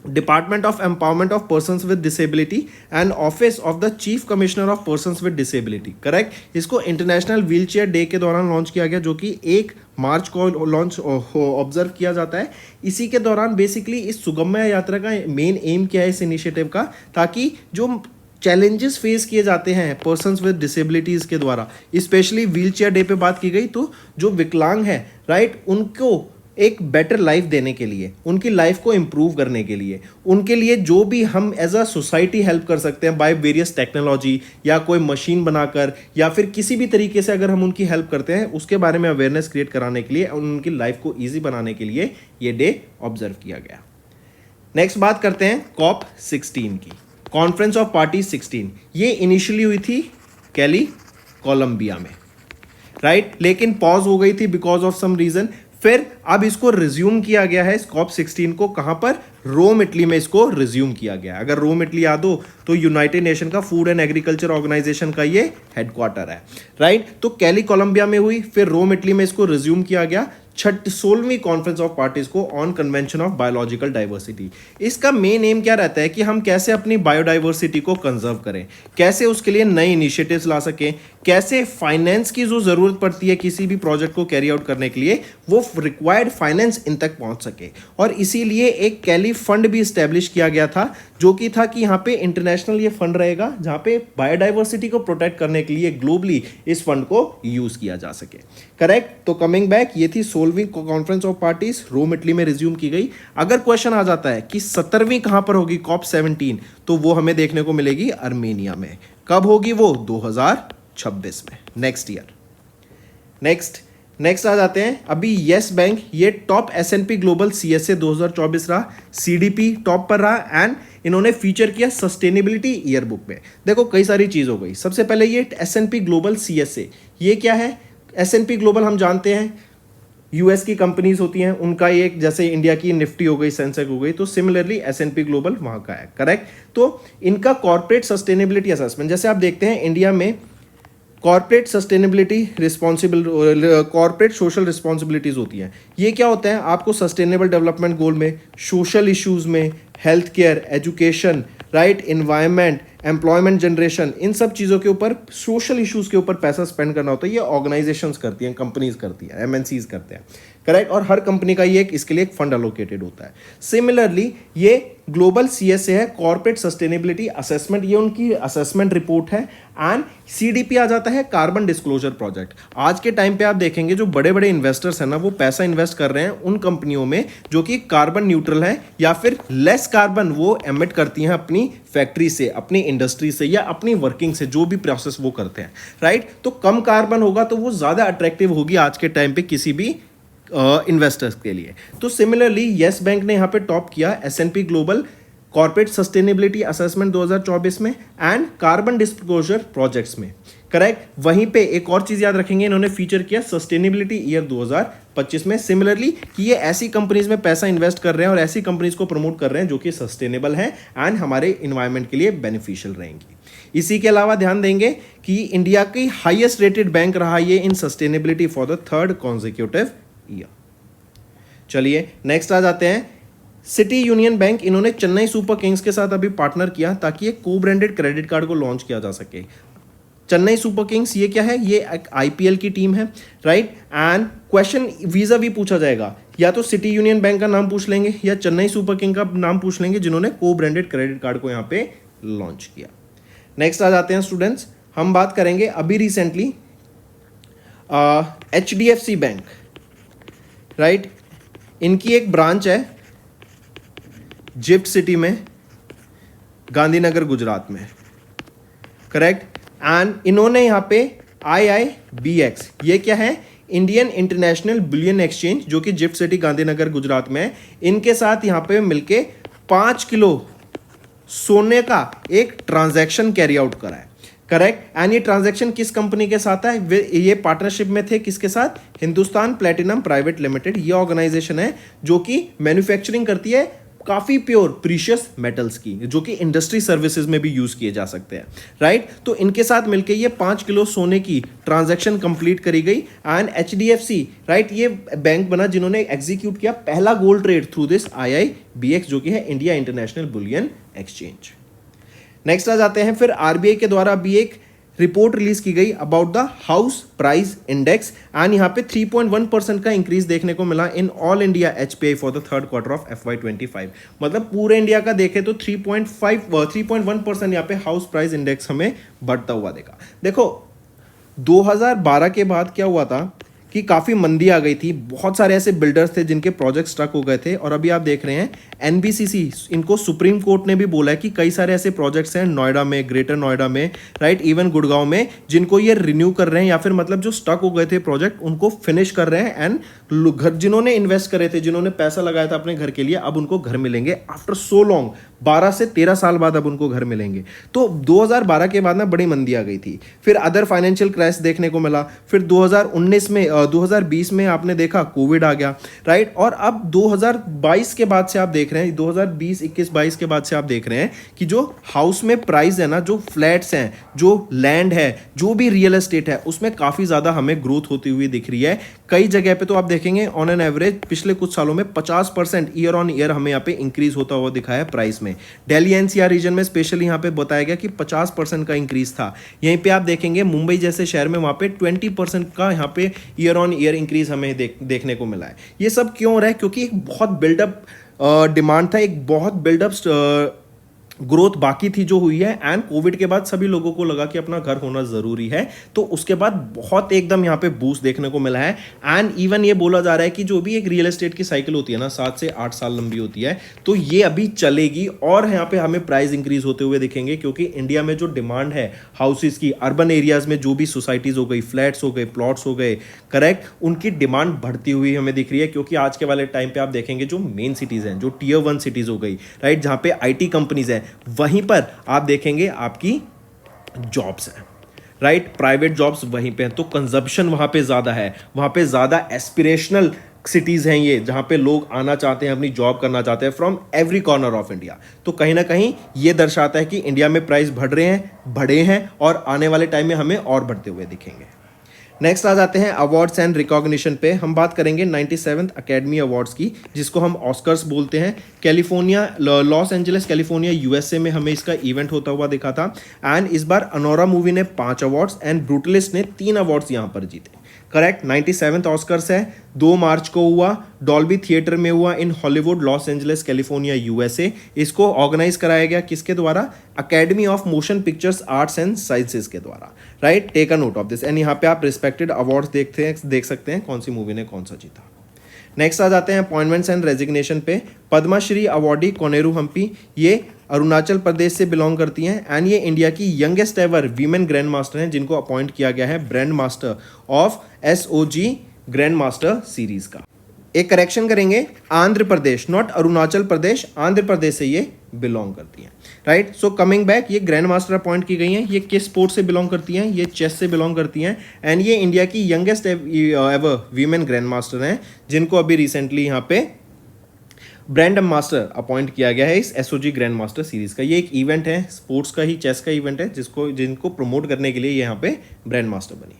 department of empowerment of persons with disability and office of the chief commissioner of persons with disability, correct. इसको इंटरनेशनल व्हील चेयर डे के दौरान लॉन्च किया गया, जो कि 1 मार्च को लॉन्च ऑब्जर्व किया जाता है। इसी के दौरान बेसिकली इस सुगम्य यात्रा का मेन एम क्या है इस इनिशिएटिव का, ताकि जो चैलेंजेस फेस किए जाते हैं पर्सन्स विद डिसेबिलिटीज़ के द्वारा, स्पेशली व्हील चेयर डे पे बात की गई, तो जो विकलांग है, राइट, उनको एक बेटर लाइफ देने के लिए, उनकी लाइफ को इम्प्रूव करने के लिए, उनके लिए जो भी हम एज अ सोसाइटी हेल्प कर सकते हैं बाय वेरियस टेक्नोलॉजी या कोई मशीन बनाकर या फिर किसी भी तरीके से अगर हम उनकी हेल्प करते हैं, उसके बारे में अवेयरनेस क्रिएट कराने के लिए, उनकी लाइफ को ईजी बनाने के लिए ये डे ऑब्जर्व किया गया। नेक्स्ट बात करते हैं COP16 की, कॉन्फ्रेंस ऑफ पार्टी 16। ये इनिशियली हुई थी कैली कोलंबिया में, राइट, लेकिन पॉज हो गई थी बिकॉज ऑफ सम रीजन। फिर अब इसको रिज्यूम किया गया है, COP16 को, कहां पर, रोम इटली में इसको रिज्यूम किया गया। अगर रोम इटली याद हो तो यूनाइटेड नेशन का फूड एंड एग्रीकल्चर ऑर्गेनाइजेशन का ये हेडक्वार्टर है, राइट। तो कैली कोलंबिया में हुई, फिर रोम इटली में इसको रिज्यूम किया गया। 16वीं कॉन्फ्रेंस ऑफ पार्टीज को on convention of biological diversity. इसका मेन एम क्या रहता है कि हम कैसे अपनी बायोडाइवर्सिटी को कंजर्व करें, कैसे उसके लिए नए इनिशिएटिव्स ला सकें, कैसे फाइनेंस की जो जरूरत पड़ती है किसी भी प्रोजेक्ट को कैरी आउट करने के लिए, वो रिक्वायर्ड फाइनेंस इन तक पहुंच सके। और इसीलिए एक कैली फंड भी स्टैब्लिश किया गया था, जो कि था कि यहाँ पे इंटरनेशनल ये फंड रहेगा, जहाँ पे बायोडाइवर्सिटी को प्रोटेक्ट करने के लिए ग्लोबली इस फंड को यूज किया जा सके, करेक्ट। तो कमिंग बैक, ये थी 16वीं conference of parties, Rome Italy में रिज्यूम की गई। अगर क्वेश्चन आ जाता है कि 17वीं कहां पर होगी COP17, तो वो हमें देखने को मिलेगी आर्मेनिया में। कब होगी वो, 2026 में, नेक्स्ट ईयर। नेक्स्ट आ जाते हैं अभी यस बैंक, ये टॉप S&P ग्लोबल CSA 2024 रहा, CDP टॉप पर रहा एंड इन्होंने फीचर किया सस्टेनेबिलिटी ईयर बुक में। देखो कई सारी चीज हो गई। सबसे पहले ये S&P ग्लोबल CSA, ये क्या है? S&P ग्लोबल हम जानते हैं यूएस की कंपनीज होती हैं, उनका एक, जैसे इंडिया की निफ्टी हो गई, सेंसेक्स हो गई, तो सिमिलरली S&P ग्लोबल वहां का है, करेक्ट। तो इनका कॉर्पोरेट सस्टेनेबिलिटी असेसमेंट, जैसे आप देखते हैं इंडिया में corporate sustainability responsible, corporate social responsibilities होती हैं। ये क्या होता है? आपको सस्टेनेबल डेवलपमेंट गोल में, सोशल इश्यूज में, health care, education, right, environment, employment generation, इन सब चीज़ों के ऊपर, सोशल इश्यूज के ऊपर पैसा स्पेंड करना होता है। ये ऑर्गेनाइजेशंस करती हैं, कंपनीज करती हैं, MNCs करते हैं, करेक्ट। और हर कंपनी का ये इसके लिए एक फंड एलोकेटेड होता है। सिमिलरली ये ग्लोबल CSA है, कॉर्पोरेट सस्टेनेबिलिटी असेसमेंट, ये उनकी असेसमेंट रिपोर्ट है। एंड CDP आ जाता है, कार्बन डिस्क्लोजर प्रोजेक्ट। आज के टाइम पे आप देखेंगे जो बड़े बड़े इन्वेस्टर्स हैं ना, वो पैसा इन्वेस्ट कर रहे हैं उन कंपनियों में जो कि कार्बन न्यूट्रल है या फिर लेस कार्बन वो एमिट करती हैं अपनी फैक्ट्री से, अपनी इंडस्ट्री से या अपनी वर्किंग से, जो भी प्रोसेस वो करते हैं, राइट। तो कम कार्बन होगा तो वो ज़्यादा अट्रैक्टिव होगी आज के टाइम पे किसी भी इन्वेस्टर्स के लिए। तो सिमिलरली यस बैंक ने यहाँ पे टॉप किया S&P global corporate sustainability assessment 2024 में एंड कार्बन डिस्क्लोजर प्रोजेक्ट्स में, करेक्ट। वहीं पे एक और चीज याद रखेंगे, इन्होंने फीचर किया सस्टेनेबिलिटी ईयर 2025 में। सिमिलरली कि ये ऐसी कंपनीज में पैसा इन्वेस्ट कर रहे हैं और ऐसी कंपनीज को प्रमोट कर रहे हैं जो कि सस्टेनेबल हैं एंड हमारे इन्वायरमेंट के लिए बेनिफिशियल रहेंगी। इसी के अलावा ध्यान देंगे कि इंडिया की हाईएस्ट रेटेड बैंक रहा ये in sustainability for the 3rd consecutive year. चलिए नेक्स्ट आ जाते हैं सिटी यूनियन बैंक। इन्होंने चेन्नई सुपर किंग्स के साथ अभी पार्टनर किया ताकि एक को ब्रांडेड क्रेडिट कार्ड को लॉन्च किया जा सके। चेन्नई सुपर किंग्स ये क्या है? ये एक IPL की टीम है, राइट। एंड क्वेश्चन वीजा भी पूछा जाएगा, या तो सिटी यूनियन बैंक का नाम पूछ लेंगे या चेन्नई सुपर किंग का नाम पूछ लेंगे जिन्होंने को ब्रांडेड क्रेडिट कार्ड को यहाँ पे लॉन्च किया। नेक्स्ट आ जाते हैं स्टूडेंट्स, हम बात करेंगे अभी रिसेंटली HDFC बैंक, राइट। इनकी एक ब्रांच है जिफ्ट सिटी में, गांधीनगर गुजरात में, करेक्ट। एंड इन्होंने यहाँ पे IIBX, ये क्या है? इंडियन इंटरनेशनल बुलियन एक्सचेंज, जो कि जिफ्ट सिटी गांधीनगर गुजरात में है, इनके साथ यहाँ पे मिलके 5 किलो सोने का एक ट्रांजैक्शन कैरी आउट करा है, करेक्ट। एंड ये ट्रांजैक्शन किस कंपनी के साथ है? ये पार्टनरशिप में थे किसके साथ? Hindustan platinum private limited. ये ऑर्गेनाइजेशन है जो कि मैन्युफैक्चरिंग करती है काफी प्योर प्रीशियस मेटल्स की, जो कि इंडस्ट्री सर्विसेज में भी यूज किए जा सकते हैं, राइट। तो इनके साथ मिलके ये 5 किलो सोने की ट्रांजैक्शन कंप्लीट करी गई एंड HDFC, राइट, ये बैंक बना जिन्होंने एग्जीक्यूट किया पहला gold trade through this IIBX, जो कि है India international bullion exchange. Next आ जाते हैं, फिर RBI के द्वारा भी एक रिपोर्ट रिलीज की गई about the house price index and यहाँ पे 3.1% का इंक्रीज देखने को मिला in all India HPI for the 3rd quarter of FY25। मतलब पूरे इंडिया का देखें तो 3.1% यहाँ पे हाउस प्राइस इंडेक्स हमें बढ़ता हुआ देखा। देखो 2012 के बाद क्या हुआ था कि काफ़ी मंदी आ गई थी, बहुत सारे ऐसे बिल्डर्स थे जिनके प्रोजेक्ट स्टक हो गए थे, और अभी आप देख रहे हैं NBCC, इनको सुप्रीम कोर्ट ने भी बोला है कि कई सारे ऐसे प्रोजेक्ट्स हैं नोएडा में, ग्रेटर नोएडा में, राइट, इवन गुड़गांव में, जिनको ये रिन्यू कर रहे हैं या फिर मतलब जो स्टक हो गए थे प्रोजेक्ट उनको फिनिश कर रहे हैं एंड घर जिन्होंने इन्वेस्ट करे थे, जिन्होंने पैसा लगाया था अपने घर के लिए, अब उनको घर मिलेंगे आफ्टर सो लॉन्ग, 12 से 13 साल बाद अब उनको घर मिलेंगे। तो 2012 के बाद ना बड़ी मंदी आ गई थी, फिर अदर फाइनेंशियल क्राइसिस देखने को मिला, फिर 2020 में आपने देखा कोविड आ गया, राइट। और अब 2022 के बाद से आप देख रहे हैं, 2020, 21, 22 के बाद से आप देख रहे हैं कि जो हाउस में प्राइस है ना, जो फ्लैट्स हैं, जो लैंड है, जो भी रियल एस्टेट है, उसमें काफ़ी ज़्यादा हमें ग्रोथ होती हुई दिख रही है। कई जगह पे तो आप देखेंगे ऑन एन एवरेज पिछले कुछ सालों में 50% ईयर ऑन ईयर हमें यहाँ पे इंक्रीज होता हुआ दिखा है प्राइस में। दिल्ली NCR रीजन में स्पेशली यहाँ पे बताया गया कि 50% का इंक्रीज था। यहीं पे आप देखेंगे मुंबई जैसे शहर में वहाँ पे 20% का यहाँ पे ईयर ऑन ईयर इंक्रीज हमें देखने को मिला है। ये सब क्यों हो रहा है? क्योंकि एक बहुत बिल्डअप डिमांड था, एक बहुत बिल्डअप ग्रोथ बाकी थी जो हुई है, एंड कोविड के बाद सभी लोगों को लगा कि अपना घर होना जरूरी है, तो उसके बाद बहुत एकदम यहाँ पे बूस्ट देखने को मिला है। एंड इवन ये बोला जा रहा है कि जो भी एक रियल एस्टेट की साइकिल होती है ना 7 से 8 साल लंबी होती है, तो ये अभी चलेगी और यहाँ पे हमें प्राइस इंक्रीज होते हुए दिखेंगे, क्योंकि इंडिया में जो डिमांड है हाउसेस की, अर्बन एरियाज में जो भी सोसाइटीज हो गई, फ्लैट्स हो गए, प्लॉट्स हो गए, करेक्ट, उनकी डिमांड बढ़ती हुई हमें दिख रही है। क्योंकि आज के वाले टाइम पे आप देखेंगे जो मेन सिटीज हैं, जो टीयर 1 सिटीज हो गई, राइट, जहाँ पे आईटी कंपनीज हैं, वहीं पर आप देखेंगे आपकी जॉब्स हैं, राइट, प्राइवेट जॉब्स वहीं पे हैं, तो कंजप्शन वहां पे ज्यादा है, वहां पे ज्यादा एस्पिरेशनल सिटीज हैं ये, जहां पे लोग आना चाहते हैं, अपनी जॉब करना चाहते हैं from every corner of India. तो कहीं ना कहीं ये दर्शाता है कि इंडिया में प्राइस बढ़े हैं और आने वाले टाइम में हमें और बढ़ते हुए दिखेंगे। नेक्स्ट आ जाते हैं अवार्ड्स एंड रिकॉग्निशन पे। हम बात करेंगे 97th अकेडमी अवार्ड्स की, जिसको हम ऑस्कर्स बोलते हैं। California, loss Angeles California USA में हमें इसका इवेंट होता हुआ दिखा था। एंड इस बार अनोरा मूवी ने 5 अवार्ड्स एंड ब्रूटलिस्ट ने 3 अवार्ड्स यहाँ पर जीते। करेक्ट, 97th ऑस्कर्स है, 2 मार्च को हुआ, डॉल्बी थिएटर में हुआ in Hollywood, Los Angeles California USA. इसको ऑर्गेनाइज कराया गया किसके द्वारा? Academy of Motion Pictures Arts and Sciences के द्वारा, right. Take a note of this. And यहाँ पे आप रिस्पेक्टेड अवार्ड्स देख सकते हैं कौन सी मूवी ने कौन सा जीता। नेक्स्ट आ जाते हैं अपॉइंटमेंट्स एंड रेजिग्नेशन पे। पद्माश्री अवॉर्डी कोनेरू हम्पी, ये अरुणाचल प्रदेश से बिलोंग करती हैं एंड ये इंडिया की youngest ever women grand master हैं, जिनको अपॉइंट किया गया है brand master of SOG grand master series का। एक करेक्शन करेंगे, आंध्र प्रदेश, नॉट अरुणाचल प्रदेश, आंध्र प्रदेश से ये बिलोंग करती हैं, राइट। सो कमिंग बैक, ये ग्रैंड मास्टर अपॉइंट की गई हैं। ये किस स्पोर्ट से बिलोंग करती हैं? ये चेस से बिलोंग करती हैं एंड ये इंडिया की youngest ever women grand master हैं, जिनको अभी रिसेंटली यहाँ पे ब्रांड मास्टर अपॉइंट किया गया है इस एसओजी ग्रैंड मास्टर सीरीज का। ये एक इवेंट है, स्पोर्ट्स का ही, चेस का इवेंट है, जिनको प्रमोट करने के लिए यहाँ पे ब्रांड मास्टर बनी।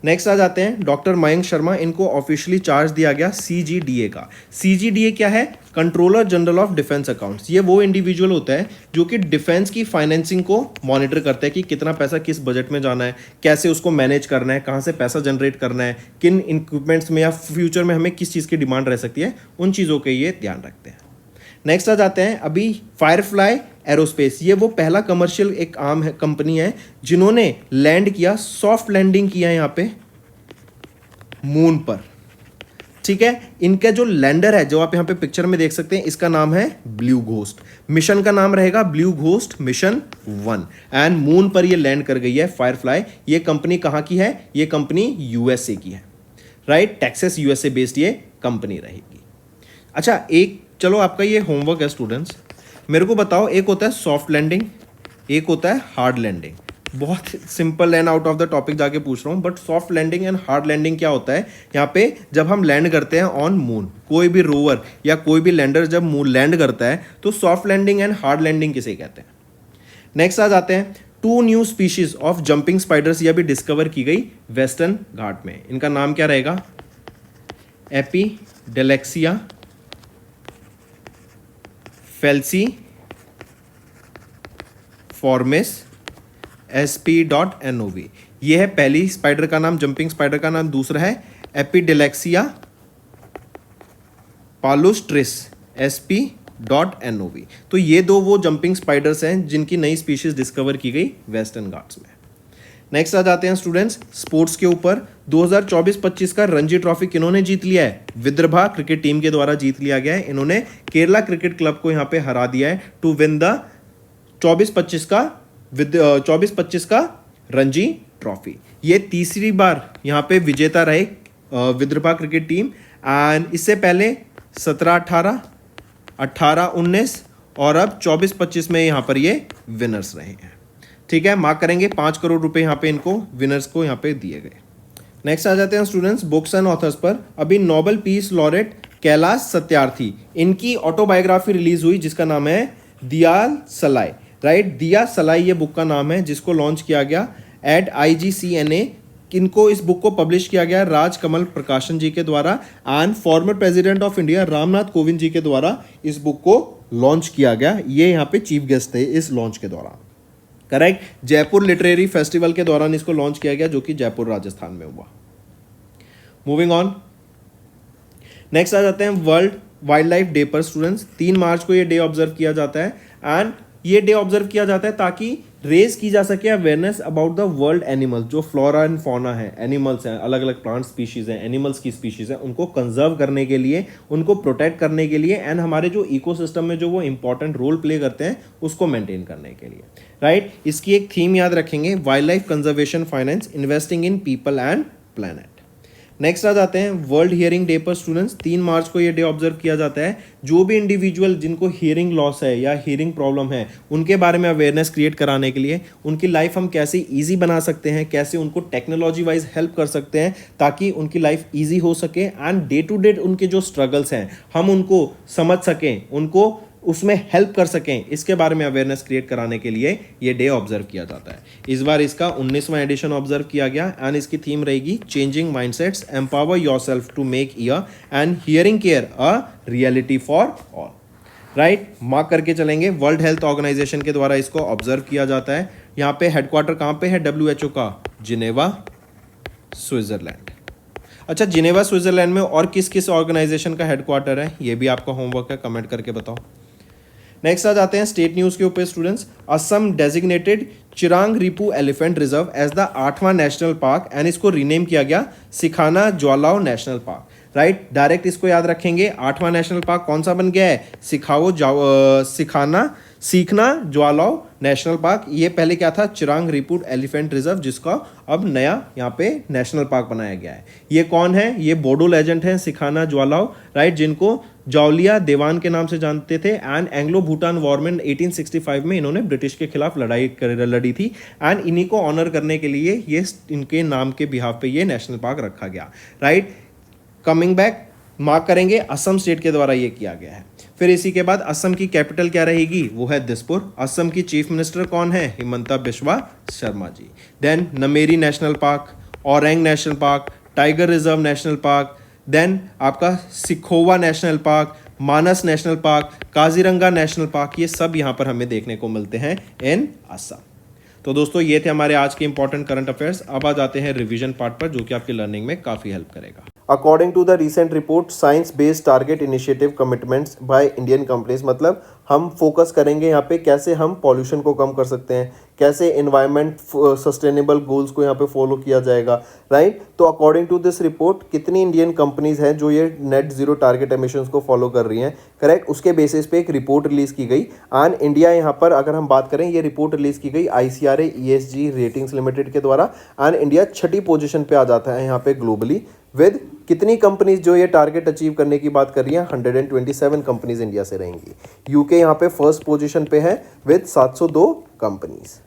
नेक्स्ट आ जाते हैं डॉक्टर मयंक शर्मा, इनको ऑफिशियली चार्ज दिया गया सीजीडीए का। सीजीडीए क्या है? Controller general of defence accounts. ये वो इंडिविजुअल होता है जो कि डिफेंस की फाइनेंसिंग को मॉनिटर करता है कि कितना पैसा किस बजट में जाना है, कैसे उसको मैनेज करना है, कहाँ से पैसा जनरेट करना है, किन इक्विपमेंट्स में या फ्यूचर में हमें किस चीज़ की डिमांड रह सकती है, उन चीज़ों के ये ध्यान रखते हैं। नेक्स्ट आ जाते हैं अभी फायरफ्लाई एरोस्पेस। ये वो पहला कमर्शियल एक आर्म है, कंपनी है, जिन्होंने लैंड किया, सॉफ्ट लैंडिंग किया यहाँ पे मून पर, ठीक है। इनका जो लैंडर है, जो आप यहाँ पे पिक्चर में देख सकते हैं, इसका नाम है ब्लू घोस्ट। मिशन का नाम रहेगा blue ghost mission 1 and moon पर ये लैंड कर गई है फायरफ्लाई। ये कंपनी कहाँ की है? ये कंपनी यूएसए की है, राइट। टेक्सास यूएसए बेस्ड ये कंपनी रहेगी। अच्छा, एक चलो आपका ये होमवर्क है स्टूडेंट्स, मेरे को बताओ, एक होता है सॉफ्ट लैंडिंग, एक होता है हार्ड लैंडिंग। बहुत simple and out of the topic जाके पूछ रहा हूँ, but soft landing and hard landing क्या होता है? यहाँ पे जब हम लैंड करते हैं ऑन मून, कोई भी रोवर या कोई भी लैंडर जब मून लैंड करता है, तो soft landing and hard landing किसे कहते हैं? नेक्स्ट आ जाते हैं 2 new species of jumping spiders, ये भी डिस्कवर की गई वेस्टर्न घाट में। इनका नाम क्या रहेगा? एपिडेलेक्सिया फेल्सी फॉर्मिस SP.NOV। ये है पहली स्पाइडर का नाम, जंपिंग स्पाइडर का नाम। दूसरा है एपिडेलेक्सिया पालुस्ट्रिस SP.NOV। तो ये दो वो जंपिंग स्पाइडर्स हैं जिनकी नई स्पीशीज डिस्कवर की गई वेस्टर्न घाट्स में। नेक्स्ट आ जाते हैं स्टूडेंट्स स्पोर्ट्स के ऊपर। 2024-25 का रणजी ट्रॉफी किन्होंने जीत लिया है? विदर्भा क्रिकेट टीम के द्वारा जीत लिया गया है। इन्होंने केरला क्रिकेट क्लब को यहाँ पे हरा दिया है टू विन द 24-25 का रणजी ट्रॉफी। ये तीसरी बार यहाँ पे विजेता रहे विदर्भा क्रिकेट टीम। एंड इससे पहले 17-18, 18-19 और अब 24-25 में यहाँ पर ये विनर्स रहे हैं, ठीक है। मार्क करेंगे 5 करोड़ रुपए यहाँ पे इनको विनर्स को यहाँ पे दिए गए। नेक्स्ट आ जाते हैं स्टूडेंट्स बुक्स एंड ऑथर्स पर। अभी Nobel peace laureate Kailash Satyarthi, इनकी ऑटोबायोग्राफी रिलीज हुई जिसका नाम है दिया सलाई, राइट। दिया सलाई ये बुक का नाम है, जिसको लॉन्च किया गया एट IGCNA। इनको इस बुक को पब्लिश किया गया राज कमल प्रकाशन जी के द्वारा and former president of India Ramnath Kovind ji के द्वारा इस बुक को लॉन्च किया गया। ये यहाँ पे चीफ गेस्ट थे इस लॉन्च के दौरान, करेक्ट। जयपुर लिटरेरी फेस्टिवल के दौरान इसको लॉन्च किया गया, जो कि जयपुर राजस्थान में हुआ। मूविंग ऑन, नेक्स्ट आ जाते हैं वर्ल्ड वाइल्ड लाइफ डे पर स्टूडेंट्स। 3 मार्च को ये डे ऑब्जर्व किया जाता है एंड ये डे ऑब्जर्व किया जाता है ताकि रेज की जा सके awareness about the world animal, जो फ्लोरा एंड फौना है, एनिमल्स हैं, अलग अलग प्लांट स्पीशीज हैं, एनिमल्स की स्पीशीज हैं, उनको कंजर्व करने के लिए, उनको प्रोटेक्ट करने के लिए एंड हमारे जो इकोसिस्टम में जो वो इंपॉर्टेंट रोल प्ले करते हैं उसको मेंटेन करने के लिए, राइट। इसकी एक थीम याद रखेंगे, wild life conservation finance, investing in people and planet. Next आ जाते हैं वर्ल्ड हियरिंग डे पर स्टूडेंट्स, 3 मार्च को ये डे ऑब्जर्व किया जाता है। जो भी इंडिविजुअल जिनको हियरिंग लॉस है या हियरिंग प्रॉब्लम है उनके बारे में अवेयरनेस क्रिएट कराने के लिए, उनकी लाइफ हम कैसे ईजी बना सकते हैं, कैसे उनको टेक्नोलॉजी वाइज हेल्प कर सकते हैं ताकि उनकी लाइफ ईजी हो सके एंड डे टू डे उनके जो स्ट्रगल्स हैं हम उनको समझ सकें, उनको उसमें हेल्प कर सकें, इसके बारे में अवेयरनेस क्रिएट कराने के लिए ये डे ऑब्जर्व किया जाता है। इस बार इसका 19वां एडिशन ऑब्जर्व किया गया एंड इसकी थीम रहेगी changing mindsets, empower yourself to make ear and hearing care a reality for all, right. Mark करके चलेंगे, वर्ल्ड हेल्थ ऑर्गेनाइजेशन के द्वारा इसको ऑब्जर्व किया जाता है। यहाँ पे हेडक्वार्टर कहाँ पे है WHO का? Geneva, Switzerland. अच्छा, जिनेवा स्विट्जरलैंड में और किस किस ऑर्गेनाइजेशन का हेडक्वार्टर है, ये भी आपका होमवर्क है, कमेंट करके बताओ। नेक्स्ट आ जाते हैं स्टेट न्यूज के ऊपर students. Assam designated Chirang Ripu elephant reserve as the 8वां नेशनल पार्क एंड इसको रीनेम किया गया Sikhna Jwhwlao national park, right. Direct इसको याद रखेंगे, 8वां नेशनल पार्क कौन सा बन गया है? सीखना ज्वालाओ नेशनल पार्क। ये पहले क्या था? चिरांग रिपूट एलिफेंट रिजर्व, जिसका अब नया यहाँ पे नेशनल पार्क बनाया गया है। ये कौन है? ये बोडो लेजेंड है सिखाना ज्वालाओ, राइट, जिनको जौलिया देवान के नाम से जानते थे एंड एंग्लो भूटान वॉर में 1865 में इन्होंने ब्रिटिश के खिलाफ लड़ी थी एंड इन्हीं को ऑनर करने के लिए ये इनके नाम के बिहाफ पे ये नेशनल पार्क रखा गया, राइट। कमिंग बैक, मार्क करेंगे असम स्टेट के द्वारा ये किया गया है। फिर इसी के बाद असम की कैपिटल क्या रहेगी? वो है दिसपुर। असम की चीफ मिनिस्टर कौन है? Himanta Biswa Sarma ji. Then Nameri national park, Orang national park, tiger reserve national park, then आपका Sikhowa national park, Manas national park, Kaziranga national park, ये सब यहाँ पर हमें देखने को मिलते हैं इन असम। तो दोस्तों ये थे हमारे आज के इंपॉर्टेंट करंट अफेयर्स। अब आ जाते हैं रिवीजन पार्ट पर, जो कि आपकी लर्निंग में काफ़ी हेल्प करेगा। According to the recent report science based target initiative commitments by Indian companies, मतलब हम फोकस करेंगे यहाँ पे कैसे हम पॉल्यूशन को कम कर सकते हैं, कैसे एनवायरनमेंट सस्टेनेबल गोल्स को यहाँ पे फॉलो किया जाएगा, राइट। तो अकॉर्डिंग टू दिस रिपोर्ट कितनी इंडियन कंपनीज हैं जो ये नेट जीरो टारगेट एमिशंस को फॉलो कर रही हैं, करेक्ट, उसके बेसिस पे एक रिपोर्ट रिलीज की गई एंड इंडिया यहाँ पर अगर हम बात करें, ये रिपोर्ट रिलीज की गई ICRA ESG रेटिंग्स लिमिटेड के द्वारा एंड इंडिया 6ठी पोजीशन पे आ जाता है यहाँ पे ग्लोबली विद कितनी कंपनीज जो ये टारगेट अचीव करने की बात कर रही हैं? 127 कंपनीज इंडिया से रहेंगी। यूके यहाँ पे फर्स्ट पोजीशन पे है विद 702 कंपनीज।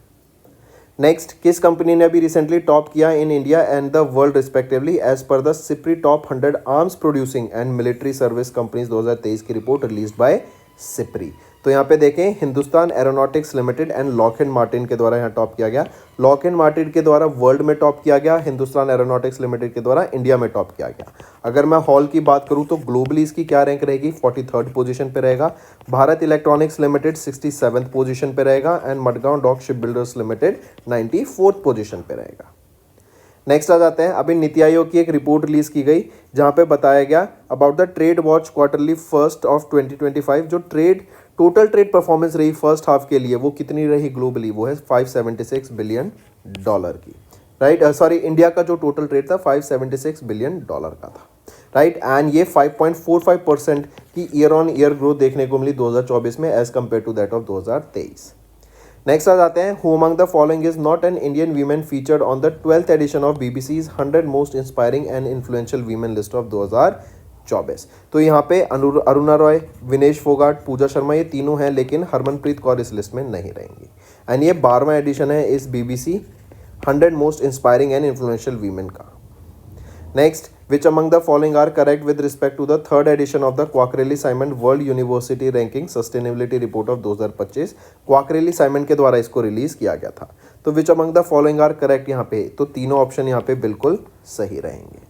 नेक्स्ट, किस कंपनी ने अभी रिसेंटली टॉप किया in India and the world respectively as per the SIPRI top 100 arms producing and military service companies 2023 की रिपोर्ट रिलीज बाय सिप्री। तो यहाँ पे देखें, Hindustan aeronautics limited and Lockheed Martin के द्वारा यहाँ टॉप किया गया। लॉकहीड मार्टिन के द्वारा वर्ल्ड में टॉप किया गया, हिंदुस्तान एरोनॉटिक्स लिमिटेड के द्वारा इंडिया में टॉप किया गया। अगर मैं हॉल की बात करूँ तो ग्लोबली इसकी क्या रैंक रहेगी? 43rd पोजीशन पे रहेगा। Bharat electronics limited 67th position पे रहेगा and Mazagon dock shipbuilders limited 94th position पे रहेगा। नेक्स्ट आ जाते हैं, अभी नीति आयोग की एक रिपोर्ट रिलीज की गई जहां पे बताया गया about the trade watch quarterly first of 2025, जो टोटल ट्रेड परफॉर्मेंस रही फर्स्ट हाफ के लिए वो कितनी रही ग्लोबली? वो है $576 बिलियन की, राइट। सॉरी, इंडिया का जो टोटल ट्रेड था $576 बिलियन का था, राइट। एंड ये 5.45% की ईयर ऑन ईयर ग्रोथ देखने को मिली 2024 में as compare to that of 2023। Next आ जाते हैं, who among the following is not an Indian women featured on the 12th edition of BBC's 100 most inspiring and influential women list of 2024। तो यहाँ पे अरुणा रॉय, विनेश फोगाट, पूजा शर्मा, ये तीनों हैं, लेकिन हरमनप्रीत कौर इस लिस्ट में नहीं रहेंगी। एंड ये 12वां एडिशन है इस BBC 100 most inspiring and influential women का। Next, which among the following are correct with respect to the 3rd edition of the Quackrelli Simon World University Ranking Sustainability Report of 2025? क्वाकरेली Simon के द्वारा इसको release किया गया था। तो which among the following are correct यहाँ पे, तो तीनों ऑप्शन यहाँ पे बिल्कुल सही रहेंगे।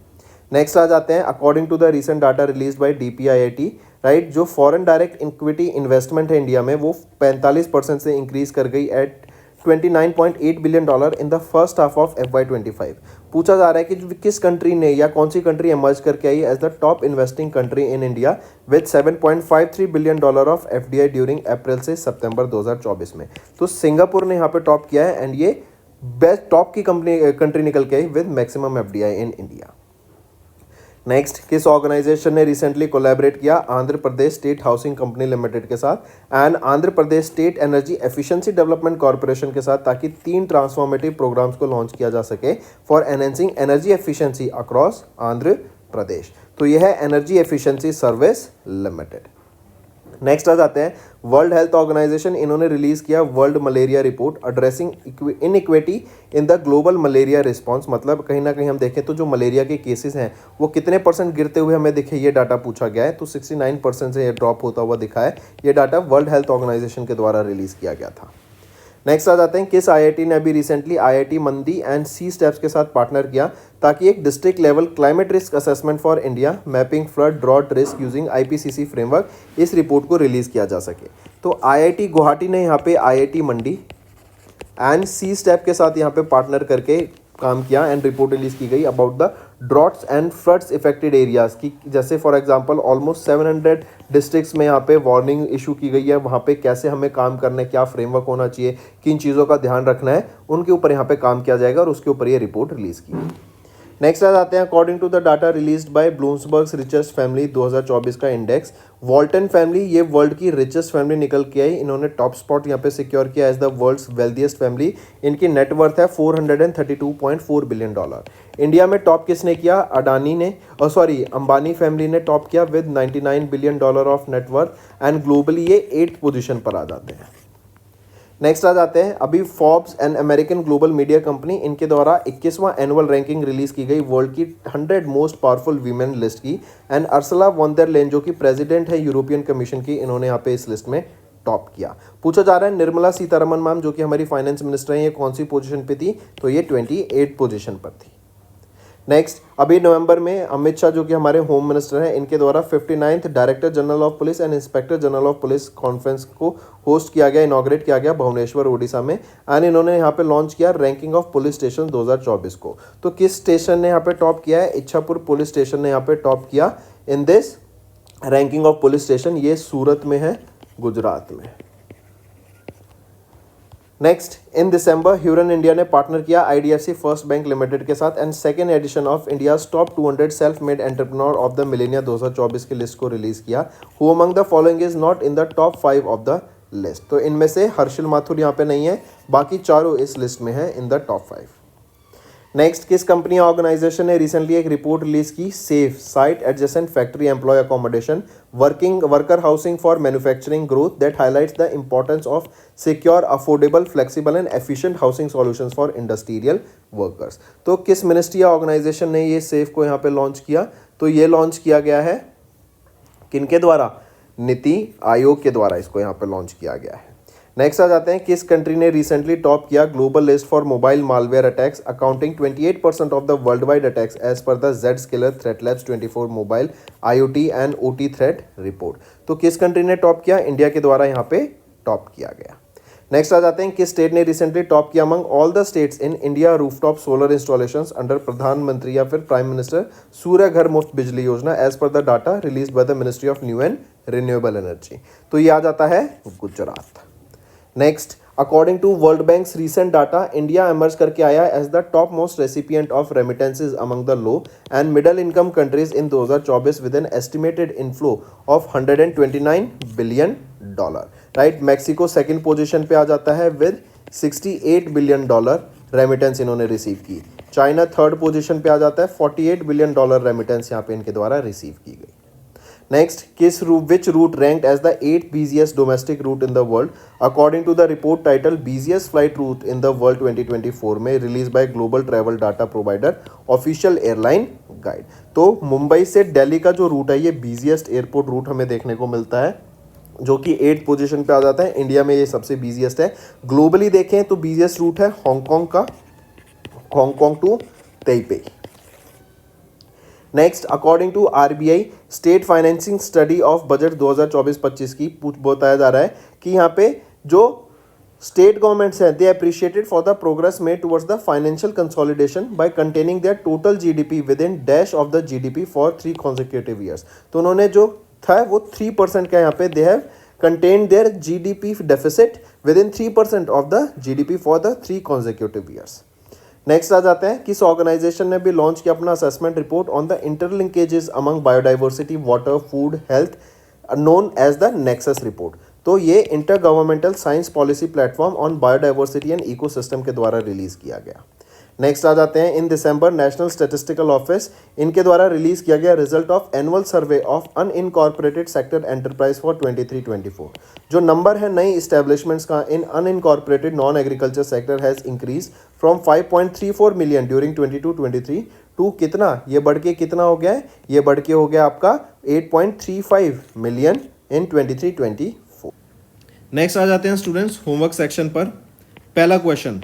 नेक्स्ट आ जाते हैं, according to the recent data release by DPIIT, right, जो फॉरेन डायरेक्ट इक्विटी इन्वेस्टमेंट है इंडिया में वो 45% से इंक्रीज कर गई at $29.8 billion in the first half of FY25। पूछा जा रहा है कि किस कंट्री ने या कौन सी कंट्री इमर्ज करके आई as the top investing country in India with $7.53 billion of FDI during April से सितंबर 2024 में। तो सिंगापुर ने यहाँ पे टॉप किया है एंड ये बेस्ट टॉप की कंट्री निकल के आई with maximum FDI in India. Next, किस ऑर्गेनाइजेशन ने रिसेंटली कोलैबोरेट किया Andhra Pradesh state housing company limited के साथ and Andhra Pradesh state energy efficiency development corporation के साथ, ताकि 3 ट्रांसफॉर्मेटिव प्रोग्राम्स को लॉन्च किया जा सके for enhancing energy efficiency across Andhra Pradesh. तो यह है energy efficiency service limited. Next आ जाते हैं वर्ल्ड हेल्थ ऑर्गेनाइजेशन, इन्होंने रिलीज किया world malaria report addressing inequity in the global malaria response. मतलब कहीं ना कहीं हम देखें तो जो मलेरिया के केसेस हैं वो कितने परसेंट गिरते हुए हमें दिखे, ये डाटा पूछा गया है। तो 69% से ये ड्रॉप होता हुआ दिखा है। ये डाटा वर्ल्ड हेल्थ ऑर्गेनाइजेशन के द्वारा रिलीज किया गया था। नेक्स्ट आ जाते हैं किस आईआईटी ने अभी recently IIT Mandi and C steps के साथ पार्टनर किया ताकि एक district level climate risk assessment for India mapping flood drought risk using IPCC framework, इस रिपोर्ट को रिलीज किया जा सके। तो आईआईटी गुवाहाटी ने यहाँ पे IIT Mandi and C step के साथ यहाँ पे पार्टनर करके काम किया एंड रिपोर्ट रिलीज की गई about the droughts and floods affected areas की। जैसे फॉर एग्जांपल ऑलमोस्ट 700 डिस्ट्रिक्ट्स में यहाँ पे वार्निंग इशू की गई है, वहाँ पे कैसे हमें काम करना है, क्या फ्रेमवर्क होना चाहिए, किन चीज़ों का ध्यान रखना है, उनके ऊपर यहाँ पे काम किया जाएगा और उसके ऊपर ये रिपोर्ट रिलीज की गई। नेक्स्ट आ जाते हैं according to the data released by Bloomberg's richest family 2024 का इंडेक्स, वॉल्टन फैमिली ये वर्ल्ड की रिचेस्ट फैमिली निकल के आई। इन्होंने टॉप स्पॉट यहाँ पे सिक्योर किया as the world's wealthiest family. इनकी नेटवर्थ है $432.4 बिलियन। इंडिया में टॉप किसने किया? अडानी ने अंबानी फैमिली ने टॉप किया with $99 billion of net worth and globally ये 8th पोजीशन पर आ जाते हैं। नेक्स्ट आ जाते हैं अभी Forbes and American global media company, इनके द्वारा 21वां एनुअल रैंकिंग रिलीज की गई वर्ल्ड की 100 मोस्ट पावरफुल वीमेन लिस्ट की एंड अर्सुला वॉन देर लेन जो कि प्रेसिडेंट है यूरोपियन कमीशन की, इन्होंने यहाँ पे इस लिस्ट में टॉप किया। पूछा जा रहा है निर्मला सीतारमन मैम जो कि हमारी फाइनेंस मिनिस्टर हैं, ये कौन सी पोजीशन पे थी? तो ये 28 पोजीशन पर थी। नेक्स्ट, अभी नवंबर में अमित शाह जो कि हमारे होम मिनिस्टर हैं, इनके द्वारा 59th director general of police and inspector general of police conference को होस्ट किया गया, इनॉग्रेट किया गया भुवनेश्वर ओडिशा में एंड इन्होंने यहाँ पे लॉन्च किया रैंकिंग ऑफ पुलिस स्टेशन 2024 को। तो किस स्टेशन ने यहाँ पे टॉप किया है? इच्छापुर पुलिस स्टेशन ने यहाँ पे टॉप किया in this ranking of police station. ये सूरत में है, गुजरात में। Next, in December Hurun India ने पार्टनर किया आईडीएफसी फर्स्ट बैंक लिमिटेड के साथ and second edition of India top 200 self made entrepreneur of the millennia 2024 की लिस्ट को रिलीज किया। Who among the following is not in the top 5 of the list? तो इनमें से हर्षिल माथुर यहाँ पे नहीं है, बाकी चारों इस लिस्ट में है इन द टॉप 5। नेक्स्ट, किस कंपनी ऑर्गेनाइजेशन ने रिसेंटली एक रिपोर्ट रिलीज की safe site adjacent factory employ accommodation worker housing for manufacturing growth that highlights the importance of secure affordable flexible and efficient housing solutions for industrial workers. तो किस ministry या organisation ने ये safe को यहाँ पे launch किया? तो ये लॉन्च किया गया है किनके द्वारा? नीति आयोग के द्वारा इसको यहाँ पे लॉन्च किया गया है। नेक्स्ट आ जाते हैं किस कंट्री ने रिसेंटली टॉप किया global list for mobile malware attacks accounting 28% of the worldwide attacks as per the Zscaler threat labs 24 mobile IoT and OT threat report. तो किस कंट्री ने टॉप किया? इंडिया के द्वारा यहाँ पे टॉप किया गया। नेक्स्ट आ जाते हैं किस स्टेट ने रिसेंटली टॉप किया among all the states in India rooftop solar installations under प्रधानमंत्री या फिर प्राइम मिनिस्टर सूर्य घर मुफ्त बिजली योजना as per the data release by the ministry of new and renewable energy. तो ये आ जाता है Gujarat. Next, according to world bank's recent data, India emerge करके आया as the top most recipient of remittances among the low and middle income countries in 2024 with an estimated inflow of $129 billion. Right, Mexico second position पे आ जाता है with $68 billion remittance इन्होंने receive की। China third position पे आ जाता है, $48 बिलियन रेमिटेंस यहाँ पे इनके द्वारा रिसीव की गई। Next, which route ranked as the 8th busiest domestic route in the world according to the report titled busiest flight route in the world 2024 में released by global travel data provider official airline guide। तो मुंबई से दिल्ली का जो root है ये busiest airport root हमें देखने को मिलता है जो कि 8th पोजीशन पे आ जाता है। इंडिया में ये सबसे बिजिएस्ट है। ग्लोबली देखें तो बिजिएस्ट रूट है हांगकांग का, Hong Kong to Taipei. Next, according to RBI state financing study of budget 2024-25 की बताया जा रहा है कि यहाँ पे जो State governments हैं, they appreciated for the progress made towards the financial consolidation by containing their total GDP within dash of the GDP for 3 consecutive years. तो उन्होंने जो था वो 3% का यहाँ पे they have contained their GDP deficit within 3% of the GDP for the 3 consecutive years. Next आ जाते हैं, किस ऑर्गेनाइजेशन ने भी लॉन्च किया अपना assessment report on the interlinkages among biodiversity, water, food, health, known as the nexus report. तो ये intergovernmental science policy platform on biodiversity and ecosystem के द्वारा रिलीज किया गया. नेक्स्ट आ जाते हैं, in December national statistical office, इनके द्वारा रिलीज किया गया result of annual survey of unincorporated sector enterprise for 23-24. जो नंबर है नई इस्टेब्लिशमेंट्स का in unincorporated non agriculture sector has increase from 5.34 million during 22-23 to कितना, ये बढ़ के कितना हो गया है, ये बढ़ के हो गया आपका 8.35 मिलियन इन 23-24. नेक्स्ट आ जाते हैं स्टूडेंट्स होमवर्क सेक्शन पर. पहला क्वेश्चन,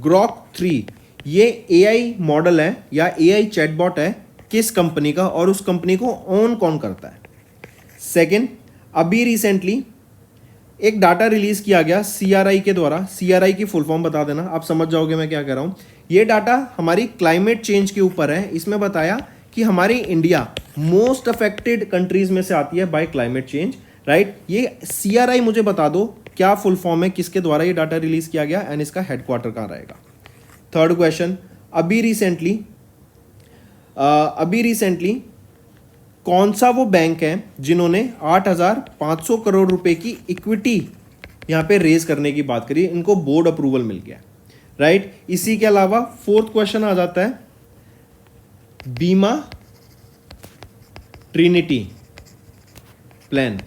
ग्रॉक 3 ये एआई मॉडल है या एआई चैटबॉट है किस कंपनी का और उस कंपनी को ओन कौन करता है. सेकंड, अभी रिसेंटली एक डाटा रिलीज किया गया सीआरआई के द्वारा. सीआरआई की फुल फॉर्म बता देना, आप समझ जाओगे मैं क्या कह रहा हूं. ये डाटा हमारी क्लाइमेट चेंज के ऊपर है. इसमें बताया कि हमारी इंडिया मोस्ट अफेक्टेड कंट्रीज में से आती है बाय क्लाइमेट चेंज, राइट. ये सीआरआई मुझे बता दो क्या फुल फॉर्म है, किसके द्वारा ये डाटा रिलीज किया गया एंड इसका हेडक्वार्टर कहाँ रहेगा. थर्ड क्वेश्चन, अभी रिसेंटली कौन सा वो बैंक है जिन्होंने 8,500 करोड़ रुपए की इक्विटी यहां पे रेज करने की बात करी, इनको बोर्ड अप्रूवल मिल गया, राइट. इसी के अलावा फोर्थ क्वेश्चन आ जाता है, बीमा ट्रिनिटी प्लान,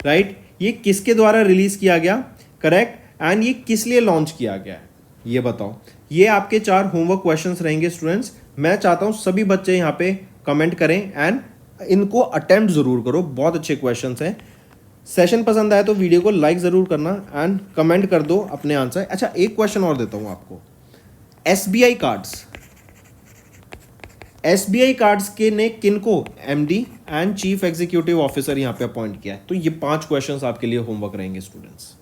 राइट. ये किसके द्वारा रिलीज किया गया, करेक्ट, एंड ये किस लिए लॉन्च किया गया है ये बताओ. ये आपके 4 होमवर्क क्वेश्चंस रहेंगे स्टूडेंट्स. मैं चाहता हूं सभी बच्चे यहां पे कमेंट करें एंड इनको अटेम्प्ट जरूर करो, बहुत अच्छे क्वेश्चंस हैं. सेशन पसंद आए तो वीडियो को लाइक जरूर करना एंड कमेंट कर दो अपने आंसर. अच्छा, एक क्वेश्चन और देता हूं आपको. एसबीआई कार्ड्स के ने किनको MD and chief executive officer यहां पे अपॉइंट किया है. तो ये 5 क्वेश्चंस आपके लिए होमवर्क रहेंगे स्टूडेंट्स.